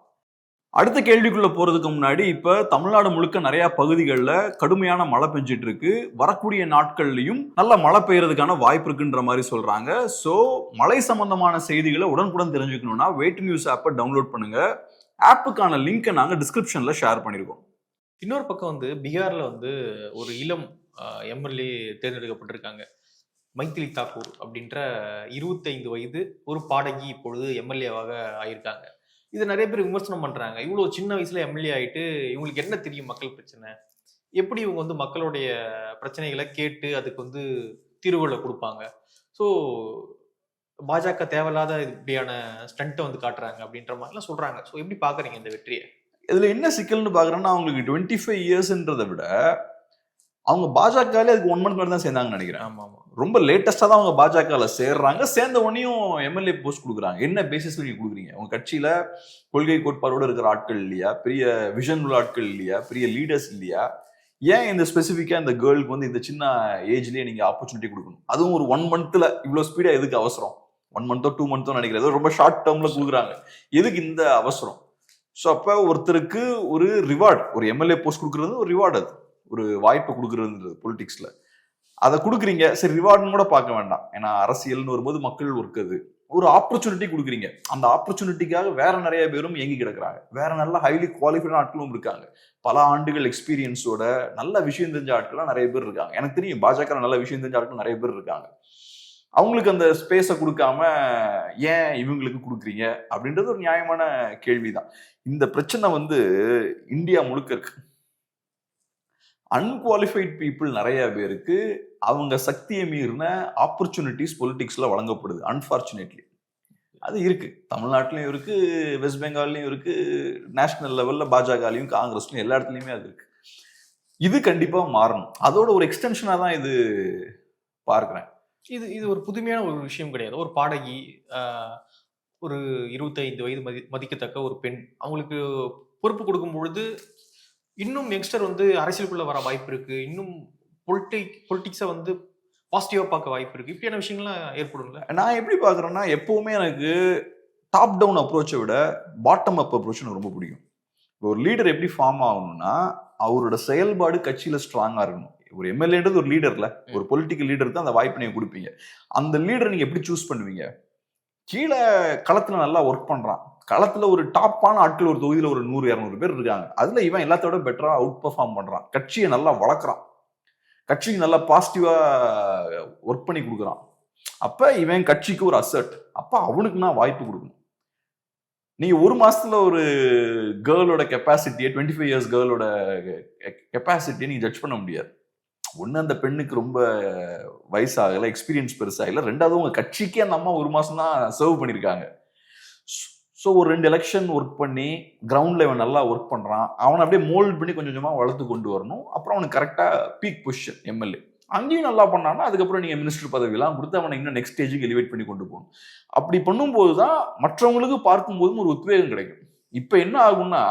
அடுத்த கேள்விக்குள்ள போறதுக்கு முன்னாடி, இப்ப தமிழ்நாடு முழுக்க நிறைய பகுதிகளில் கடுமையான மழை பெஞ்சிட்டு இருக்கு. வரக்கூடிய நாட்கள்லயும் நல்ல மழை பெய்யறதுக்கான வாய்ப்பு இருக்குன்ற மாதிரி சொல்றாங்க. ஸோ மழை சம்பந்தமான செய்திகளை உடனுக்குடன் தெரிஞ்சுக்கணும்னா வெயிட் நியூஸ் ஆப்பை டவுன்லோட் பண்ணுங்க. ஆப்புக்கான லிங்கை நாங்கள் டிஸ்கிரிப்ஷன்ல ஷேர் பண்ணியிருக்கோம். இன்னொரு பக்கம் வந்து பீகார்ல வந்து ஒரு இளம் எம்எல்ஏ தேர்ந்தெடுக்கப்பட்டிருக்காங்க. மைத்திலி தாக்கூர் அப்படின்ற 25 வயது ஒரு பாடகி இப்பொழுது எம்எல்ஏவாக ஆயிருக்காங்க. இது நிறைய பேர் விமர்சனம் பண்றாங்க. இவ்வளவு சின்ன வயசுல எம்எல்ஏ ஆயிட்டு இவங்களுக்கு என்ன தெரியும் மக்கள் பிரச்சனை, எப்படி இவங்க வந்து மக்களுடைய பிரச்சனைகளை கேட்டு அதுக்கு வந்து தீர்வுகளை கொடுப்பாங்க. ஸோ பாஜக தேவையில்லாத இப்படியான ஸ்டண்ட்டை வந்து காட்டுறாங்க அப்படின்ற மாதிரிலாம் சொல்றாங்க. ஸோ எப்படி பாக்குறீங்க இந்த வெற்றியை? இதுல என்ன சிக்கல்னு பாக்குறேன்னா, அவங்களுக்கு 25 இயர்ஸ்ன்றதை விட அவங்க பாஜகலே அதுக்கு 1 மந்த் தான் சேர்ந்தாங்கன்னு நினைக்கிறேன். ஆமா ஆமா, ரொம்ப லேட்டஸ்டா தான் அவங்க பாஜகல சேர்றாங்க. சேர்ந்த உடனேயும் எம்எல்ஏ போஸ்ட் கொடுக்குறாங்க. என்ன பேசிஸ்ல நீங்க கொடுக்குறீங்க? உங்க கட்சியில கொள்கை கோட்பாடோட இருக்கிற ஆட்கள் இல்லையா? பெரிய விஷன் உள்ள ஆட்கள் இல்லையா? பெரிய லீடர்ஸ் இல்லையா? ஏன் இந்த ஸ்பெசிஃபிக்கா இந்த கேர்ளுக்கு வந்து இந்த சின்ன ஏஜ்லயே நீங்க ஆப்பர்ச்சுனிட்டி கொடுக்கணும்? அதுவும் ஒரு 1 மந்த்ல இவ்வளவு ஸ்பீடா எதுக்கு அவசரம்? 1 மந்தோ 2 மந்தோ நினைக்கிறேன், ரொம்ப ஷார்ட் டேர்ம்ல கொடுக்குறாங்க. எதுக்கு இந்த அவசரம்? ஸோ அப்ப ஒருத்தருக்கு ஒரு ரிவார்டு, ஒரு எம்எல்ஏ போஸ்ட் கொடுக்கறது ஒரு ரிவார்டு, அது ஒரு வாய்ப்பு கொடுக்கறதுன்றது பொலிட்டிக்ஸ்ல. அதை கொடுக்குறீங்க, சரி ரிவார்டுன்னு கூட பார்க்க வேண்டாம், ஏன்னா அரசியல்னு வரும்போது மக்கள் இருக்குது. ஒரு ஆப்பர்ச்சுனிட்டி கொடுக்குறீங்க. அந்த ஆப்பர்ச்சுனிட்டிக்காக வேற நிறைய பேரும் இயங்கி கிடக்குறாங்க. வேற நல்ல ஹைலி குவாலிஃபைடான ஆட்களும் இருக்காங்க. பல ஆண்டுகள் எக்ஸ்பீரியன்ஸோட நல்ல விஷயம் தெரிஞ்ச ஆட்கள்லாம் நிறைய பேர் இருக்காங்க. எனக்கு தெரியும் பாஜக நல்ல விஷயம் தெரிஞ்ச ஆட்கள் நிறைய பேர் இருக்காங்க. அவங்களுக்கு அந்த ஸ்பேஸை கொடுக்காம ஏன் இவங்களுக்கு கொடுக்குறீங்க அப்படின்றது ஒரு நியாயமான கேள்விதான். இந்த பிரச்சனை வந்து இந்தியா முழுக்க இருக்கு. அன்குவாலிஃபைட் பீப்புள் நிறைய பேருக்கு அவங்க சக்தியை மீறின ஆப்பர்ச்சுனிட்டிஸ் பொலிட்டிக்ஸ்ல வழங்கப்படுது. அன்பார்ச்சுனேட்லி அது இருக்கு. தமிழ்நாட்டிலையும் இருக்கு, வெஸ்ட் பெங்கால்லையும் இருக்கு, நேஷனல் லெவல்ல பாஜகலையும் காங்கிரஸ்லையும் எல்லா இடத்துலையுமே அது இருக்கு. இது கண்டிப்பா மாறணும். அதோட ஒரு எக்ஸ்டென்ஷனா தான் இது பார்க்கிறேன். இது ஒரு புதுமையான ஒரு விஷயம் கிடையாது. ஒரு பாடகி, ஒரு 25 வயது மதிக்கத்தக்க ஒரு பெண், அவங்களுக்கு பொறுப்பு கொடுக்கும் பொழுது இன்னும் யங்ஸ்டர் வந்து அரசியலுக்குள்ள வர வாய்ப்பு இருக்கு. இன்னும் பொலிட்டிக்ஸை வந்து பாசிட்டிவா பார்க்க வாய்ப்பு இருக்கு. இப்படியான விஷயங்கள்லாம் ஏற்படும்ல. நான் எப்படி பாக்குறேன்னா, எப்பவுமே எனக்கு டாப் டவுன் அப்ரோச்சை விட பாட்டம் அப் அப்ரோச் எனக்கு ரொம்ப பிடிக்கும். ஒரு லீடர் எப்படி ஃபார்ம் ஆகணும்னா, அவரோட செயல்பாடு கட்சியில ஸ்ட்ராங்கா இருக்கணும். ஒரு எம்எல்ஏன்றது ஒரு லீடர்ல, ஒரு பொலிட்டிக்கல் லீடர் தான் அந்த வாய்ப்பு நீங்க கொடுப்பீங்க. அந்த லீடரை நீங்க எப்படி சூஸ் பண்ணுவீங்க? கீழே களத்துல நல்லா ஒர்க் பண்றான், களத்துல ஒரு டாப்பான ஆட்கள் ஒரு தொகுதியில ஒரு 100-200 பேர் இருக்காங்க, அதுல இவன் எல்லாத்தோட பெட்டரா அவுட் பெர்ஃபார்ம் பண்றான், கட்சியை நல்லா வளர்க்குறான், கட்சிக்கு நல்லா பாசிட்டிவா ஒர்க் பண்ணி கொடுக்குறான், அப்ப இவன் கட்சிக்கு ஒரு அசர்ட், அப்ப அவனுக்கு நான் வாய்ப்பு கொடுக்கணும். நீங்க ஒரு மாசத்துல ஒரு கேர்ளோட கெப்பாசிட்டியை, 25 இயர்ஸ் கேர்ளோட கெப்பாசிட்டியை நீங்க ஜட்ஜ் பண்ண முடியாது. ஒண்ணு, அந்த பெண்ணுக்கு ரொம்ப வயசாகல, எக்ஸ்பீரியன்ஸ் பெருசா இல்லை. ரெண்டாவது, உங்க கட்சிக்கே அந்த அம்மா ஒரு மாசம் தான் சர்வ் பண்ணிருக்காங்க. ஸோ ஒரு 2 எலெக்ஷன் ஒர்க் பண்ணி கிரவுண்ட்ல இவன் நல்லா ஒர்க் பண்றான், அவனை அப்படியே மோல்ட் பண்ணி கொஞ்சம் கொஞ்சமா வளர்த்து கொண்டு வரணும். அப்புறம் அவனுக்கு கரெக்டா பீக் பொசிஷன் எம்எல்ஏ, அங்கேயும் நல்லா பண்ணான்னா அதுக்கப்புறம் நீங்க மினிஸ்டர் பதவியெல்லாம் கொடுத்து அவனை இன்னும் நெக்ஸ்ட் ஸ்டேஜுக்கு எலிவேட் பண்ணி கொண்டு போகணும். அப்படி பண்ணும்போது தான் மற்றவங்களுக்கு பார்க்கும்போதும் ஒரு உத்வேகம் கிடைக்கும். இப்ப என்ன ஆகும்னா,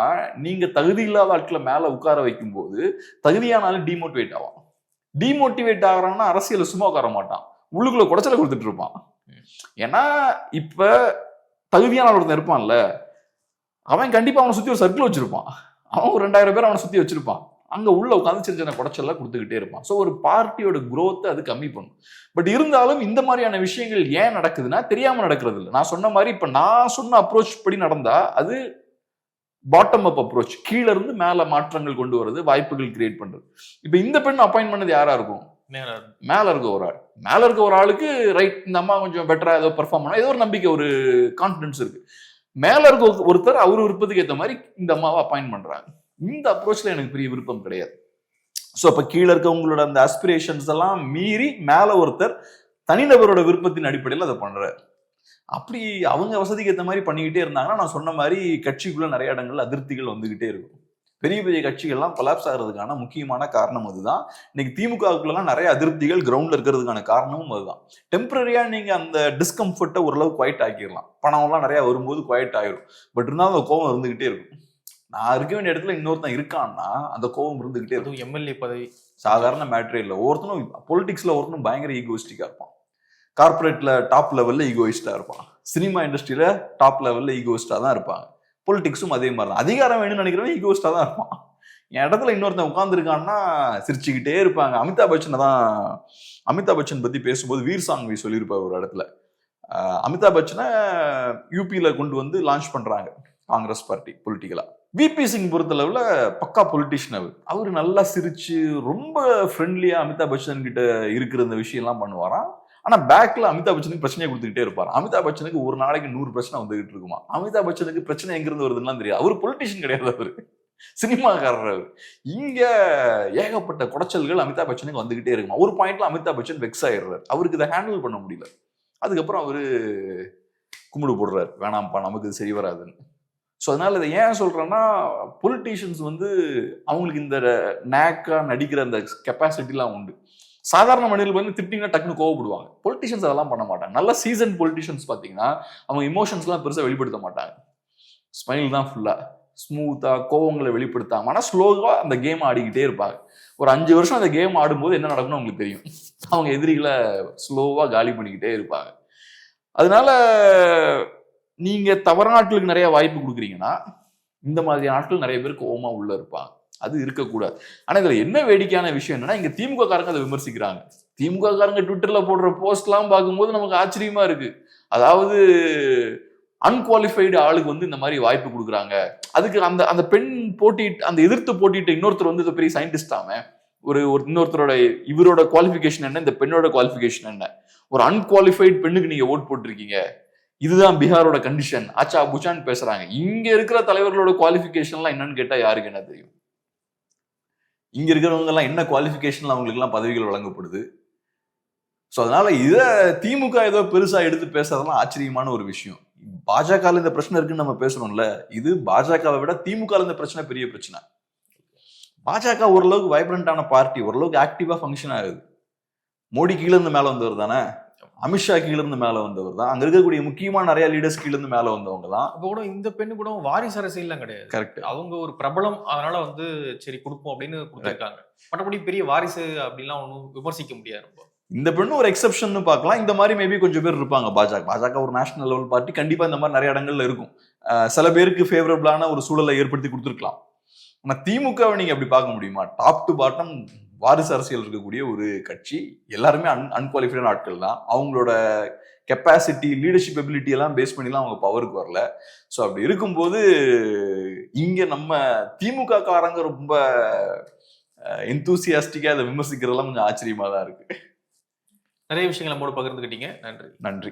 நீங்க தகுதி இல்லாத ஆட்களை மேல உட்கார வைக்கும் போது தகுதியானாலும் டிமோட்டிவேட் ஆகும். டிமோட்டிவேட் ஆகிறான்னா அரசியல் சும்மா உட்கார மாட்டான், உள்ளுக்குள்ள குடைச்சலை கொடுத்துட்டு இருப்பான். ஏன்னா இப்ப தகுதியான ஒருத்தன் இருப்பான்ல, அவன் கண்டிப்பா அவனை சுத்தி ஒரு சர்க்கிள் வச்சிருப்பான், அவன் ஒரு 2000 பேர் அவனை சுத்தி வச்சிருப்பான், அங்க உள்ள உட்காந்து சின்ன சின்ன குடைச்சல்லாம் கொடுத்துக்கிட்டே இருப்பான். ஸோ ஒரு பார்ட்டியோட குரோத்தை அது கம்மி பண்ணும். பட் இருந்தாலும் இந்த மாதிரியான விஷயங்கள் ஏன் நடக்குதுன்னா தெரியாம நடக்கிறது இல்லை. நான் சொன்ன மாதிரி இப்ப நான் சொன்ன அப்ரோச் படி நடந்தா அது பாட்டம் அப் அப்ரோச், கீழ இருந்து மேல மாற்றங்கள் கொண்டு வருது, வாய்ப்புகள் கிரியேட் பண்றது. இப்ப இந்த பெண் அப்பாயின்ட் பண்ணது யாரா இருக்கும்? மேல இருக்க ஒரு ஆள். மேல இருக்க ஒரு ஆளுக்கு ரைட், இந்த அம்மா கொஞ்சம் பெட்டரா ஏதோ பெர்ஃபார்ம் பண்ணா ஏதோ ஒரு நம்பிக்கை, ஒரு கான்பிடன்ஸ் இருக்கு. மேல இருக்க ஒருத்தர் அவர் விருப்பத்துக்கு ஏற்ற மாதிரி இந்த அம்மாவை அப்பாயின்ட் பண்றாங்க. இந்த அப்ரோச்ல எனக்கு பெரிய விருப்பம் கிடையாது. ஸோ அப்ப கீழே இருக்கவங்களோட அந்த அஸ்பிரேஷன்ஸ் எல்லாம் மீறி மேல ஒருத்தர் தனிநபரோட விருப்பத்தின் அடிப்படையில் அதை பண்றாரு. அப்படி அவங்க வசதிக்கு ஏற்ற மாதிரி பண்ணிக்கிட்டே இருந்தாங்கன்னா, நான் சொன்ன மாதிரி கட்சிக்குள்ள நிறைய இடங்கள்ல அதிருப்திகள் வந்துகிட்டே இருக்கும். பெரிய பெரிய கட்சிகள்லாம் கொலாப்ஸ் ஆகிறதுக்கான முக்கியமான காரணம் அதுதான். இன்னைக்கு திமுகவுக்குள்ளலாம் நிறைய அதிருப்திகள் கிரவுண்ட்ல இருக்கிறதுக்கான காரணமும் அதுதான். டெம்பரரியா நீங்க அந்த டிஸ்கம்ஃபர்ட்டை ஓரளவு குவைட் ஆக்கிடலாம், பணம் எல்லாம் நிறைய வரும்போது குவைட் ஆயிரும். பட் இருந்தாலும் அந்த கோபம் இருந்துகிட்டே இருக்கும். நான் இருக்க வேண்டிய இடத்துல இன்னொருத்தன் இருக்கான்னா அந்த கோபம் இருந்துகிட்டே இருக்கும். எம்எல்ஏ பதவி சாதாரண மேட்ரே இல்லை. ஒவ்வொருத்தனும் பொலிட்டிக்ஸ்ல ஒருத்தனும் பயங்கர ஈகோயிஸ்டிக்கா இருப்பான். கார்பரேட்ல டாப் லெவல்ல ஈகோயிஸ்டா இருப்பான். சினிமா இண்டஸ்ட்ரியில டாப் லெவல்ல ஈகோயிஸ்டா தான் இருப்பாங்க. பொலிட்டிக்ஸும் அதே மாதிரி தான். அதிகாரம் வேணும்னு நினைக்கிறவன் ஈகோயிஸ்டா தான் இருப்பான். என் இடத்துல இன்னொருத்தன் உட்காந்துருக்கான்னா சிரிச்சுக்கிட்டே இருப்பாங்க. அமிதாப் பச்சன் பத்தி பேசும்போது வீர் சாங்வி சொல்லியிருப்பார் ஒரு இடத்துல. அமிதாப் பச்சனை யூபியில கொண்டு வந்து லான்ச் பண்றாங்க காங்கிரஸ் பார்ட்டி பொலிட்டிக்கலா. விபி சிங் பொறுத்தளவுல பக்கா பொலிட்டிஷியன். அவர் நல்லா சிரிச்சு ரொம்ப ஃப்ரெண்ட்லியா அமிதாப் பச்சன் கிட்ட இருக்கிற இந்த விஷயம் எல்லாம் பண்ணுவாராம். ஆனா பேக்ல அமிதாப் பச்சனுக்கு பிரச்சனையை கொடுத்துக்கிட்டே இருப்பாரு. அமிதாப் பச்சனுக்கு ஒரு நாளைக்கு 100 பிரச்சனை வந்துகிட்டு இருக்குமா. அமிதாப் பச்சனுக்கு பிரச்சனை எங்கிருந்து வருதுன்னு தெரியாது. அவர் பொலிட்டிஷியன் கிடையாது, அவரு சினிமாக்காரர். இங்க ஏகப்பட்ட குடைச்சல்கள் அமிதாப் பச்சனுக்கு வந்துகிட்டே இருக்குமா. ஒரு பாயிண்ட்ல அமிதாப் பச்சன் வெக்ஸ் ஆயிடுறாரு. அவருக்கு இதை ஹேண்டில் பண்ண முடியல. அதுக்கப்புறம் அவரு கும்பிடு போடுறாரு, வேணாம்ப்பா நமக்கு இது சரி வராதுன்னு. ஸோ அதனால இதை ஏன் சொல்றேன்னா, பொலிட்டீஷியன்ஸ் வந்து அவங்களுக்கு இந்த நேக்கா நடிக்கிற அந்த கெப்பாசிட்டிலாம் உண்டு. சாதாரண மனிதர்கள் வந்து திட்டிங்கன்னா டக்குன்னு கோவப்படுவாங்க. பொலிட்டீஷியன்ஸ் அதெல்லாம் பண்ண மாட்டாங்க. நல்ல சீசன் பொலிட்டீஷியன்ஸ் பார்த்தீங்கன்னா அவங்க இமோஷன்ஸ்லாம் பெருசாக வெளிப்படுத்த மாட்டாங்க. ஸ்மைல் தான் ஃபுல்லா ஸ்மூத்தா கோவங்களை வெளிப்படுத்தாம, ஆனால் ஸ்லோவா அந்த கேம் ஆடிக்கிட்டே இருப்பாங்க. ஒரு 5 வருஷம் அந்த கேம் ஆடும்போது என்ன நடக்கும்னு அவங்களுக்கு தெரியும். அவங்க எதிரிகளை ஸ்லோவா காலி பண்ணிக்கிட்டே இருப்பாங்க. அதனால நீங்க தவறான ஆட்களுக்கு நிறைய வாய்ப்பு கொடுக்குறீங்கன்னா இந்த மாதிரி ஆட்கள் நிறைய பேர் கோவமா உள்ள இருப்பாங்க. அது இருக்கக்கூடாது. ஆனா இதுல என்ன வேடிக்கையான விஷயம் என்னன்னா, இங்க திமுக காரங்க அதை விமர்சிக்கிறாங்க. திமுக காரங்க ட்விட்டர்ல போடுற போஸ்ட் எல்லாம் பார்க்கும்போது நமக்கு ஆச்சரியமா இருக்கு. அதாவது அன்குவாலிஃபைடு ஆளுக்கு வந்து இந்த மாதிரி வாய்ப்பு கொடுக்குறாங்க. அதுக்கு அந்த அந்த பெண் அந்த எதிர்த்து போட்டிட்டு இன்னொருத்தர் வந்து பெரிய சயின்டிஸ்டாம ஒரு இன்னொருத்தரோட இவரோட குவாலிஃபிகேஷன் என்ன, இந்த பெண்ணோட குவாலிஃபிகேஷன் என்ன, ஒரு அன்குவாலிஃபைடு பெண்ணுக்கு நீங்க ஓட் போட்டிருக்கீங்க, இதுதான் பீகாரோட கண்டிஷன், ஆச்சா புச்சான்னு பேசுறாங்க. இங்க இருக்கிற தலைவர்களோட குவாலிஃபிகேஷன்லாம் என்னன்னு கேட்டா யாருக்கு என்ன தெரியும்? இங்க இருக்கிறவங்க எல்லாம் என்ன குவாலிஃபிகேஷன்ல அவங்களுக்கு எல்லாம் பதவிகள் வழங்கப்படுது. ஸோ அதனால இதை திமுக ஏதோ பெருசா எடுத்து பேசுறதெல்லாம் ஆச்சரியமான ஒரு விஷயம். பாஜக இந்த பிரச்சனை இருக்குன்னு நம்ம பேசுறோம்ல, இது பாஜகவை விட திமுக இந்த பிரச்சனை பெரிய பிரச்சனை. பாஜக ஓரளவுக்கு வைப்ரண்டான பார்ட்டி, ஓரளவுக்கு ஆக்டிவா ஃபங்க்ஷன் ஆகுது. மோடி கீழே இருந்து மேல வந்தவர் தானே, அமித்ஷா கீழ இருந்து மேல வந்தவர் தான், அங்க இருக்கக்கூடிய முக்கியமான நிறைய லீடர்ஸ் கீழ இருந்து மேல வந்தவங்க தான். அப்ப கூட இந்த பெண்ணு கூட வாரிசு அரசியல்லாம் கிடையாது. கரெக்ட். அவங்க ஒரு பிரபலம், அதனால வந்து சரி கொடுப்போம் அப்படின்னு கொடுத்திருக்காங்க. மற்றபடி பெரிய வாரிசு அப்படிலாம் ஒன்றும் விமர்சிக்க முடியாது. ரொம்ப இந்த பெண்ணு ஒரு எக்ஸெப்ஷன் பார்க்கலாம். இந்த மாதிரி மேபி கொஞ்சம் பேர் இருப்பாங்க. பாஜக ஒரு நேஷனல் லெவல் பார்ட்டி, கண்டிப்பா இந்த மாதிரி நிறைய இடங்கள்ல இருக்கும். சில பேருக்கு ஃபேவரபிளான ஒரு சூழலை ஏற்படுத்தி கொடுத்துருக்கலாம். ஆனா திமுகவை நீங்க அப்படி பார்க்க முடியுமா? டாப் டு பாட்டம் வாரிசு அரசியல் இருக்கக்கூடிய ஒரு கட்சி. எல்லாருமே அன்குவாலிஃபைடான ஆட்கள் தான். அவங்களோட கெப்பாசிட்டி, லீடர்ஷிப் எபிலிட்டி எல்லாம் பேஸ் பண்ணிலாம் அவங்க பவருக்கு வரல. ஸோ அப்படி இருக்கும்போது இங்க நம்ம திமுக காரங்க ரொம்ப எந்தூசியாஸ்டிக்கா அதை விமர்சிக்கிறதெல்லாம் கொஞ்சம் ஆச்சரியமா தான் இருக்கு. நிறைய விஷயங்கள் நம்மோடு பகிர்ந்துக்கிட்டீங்க. நன்றி. நன்றி.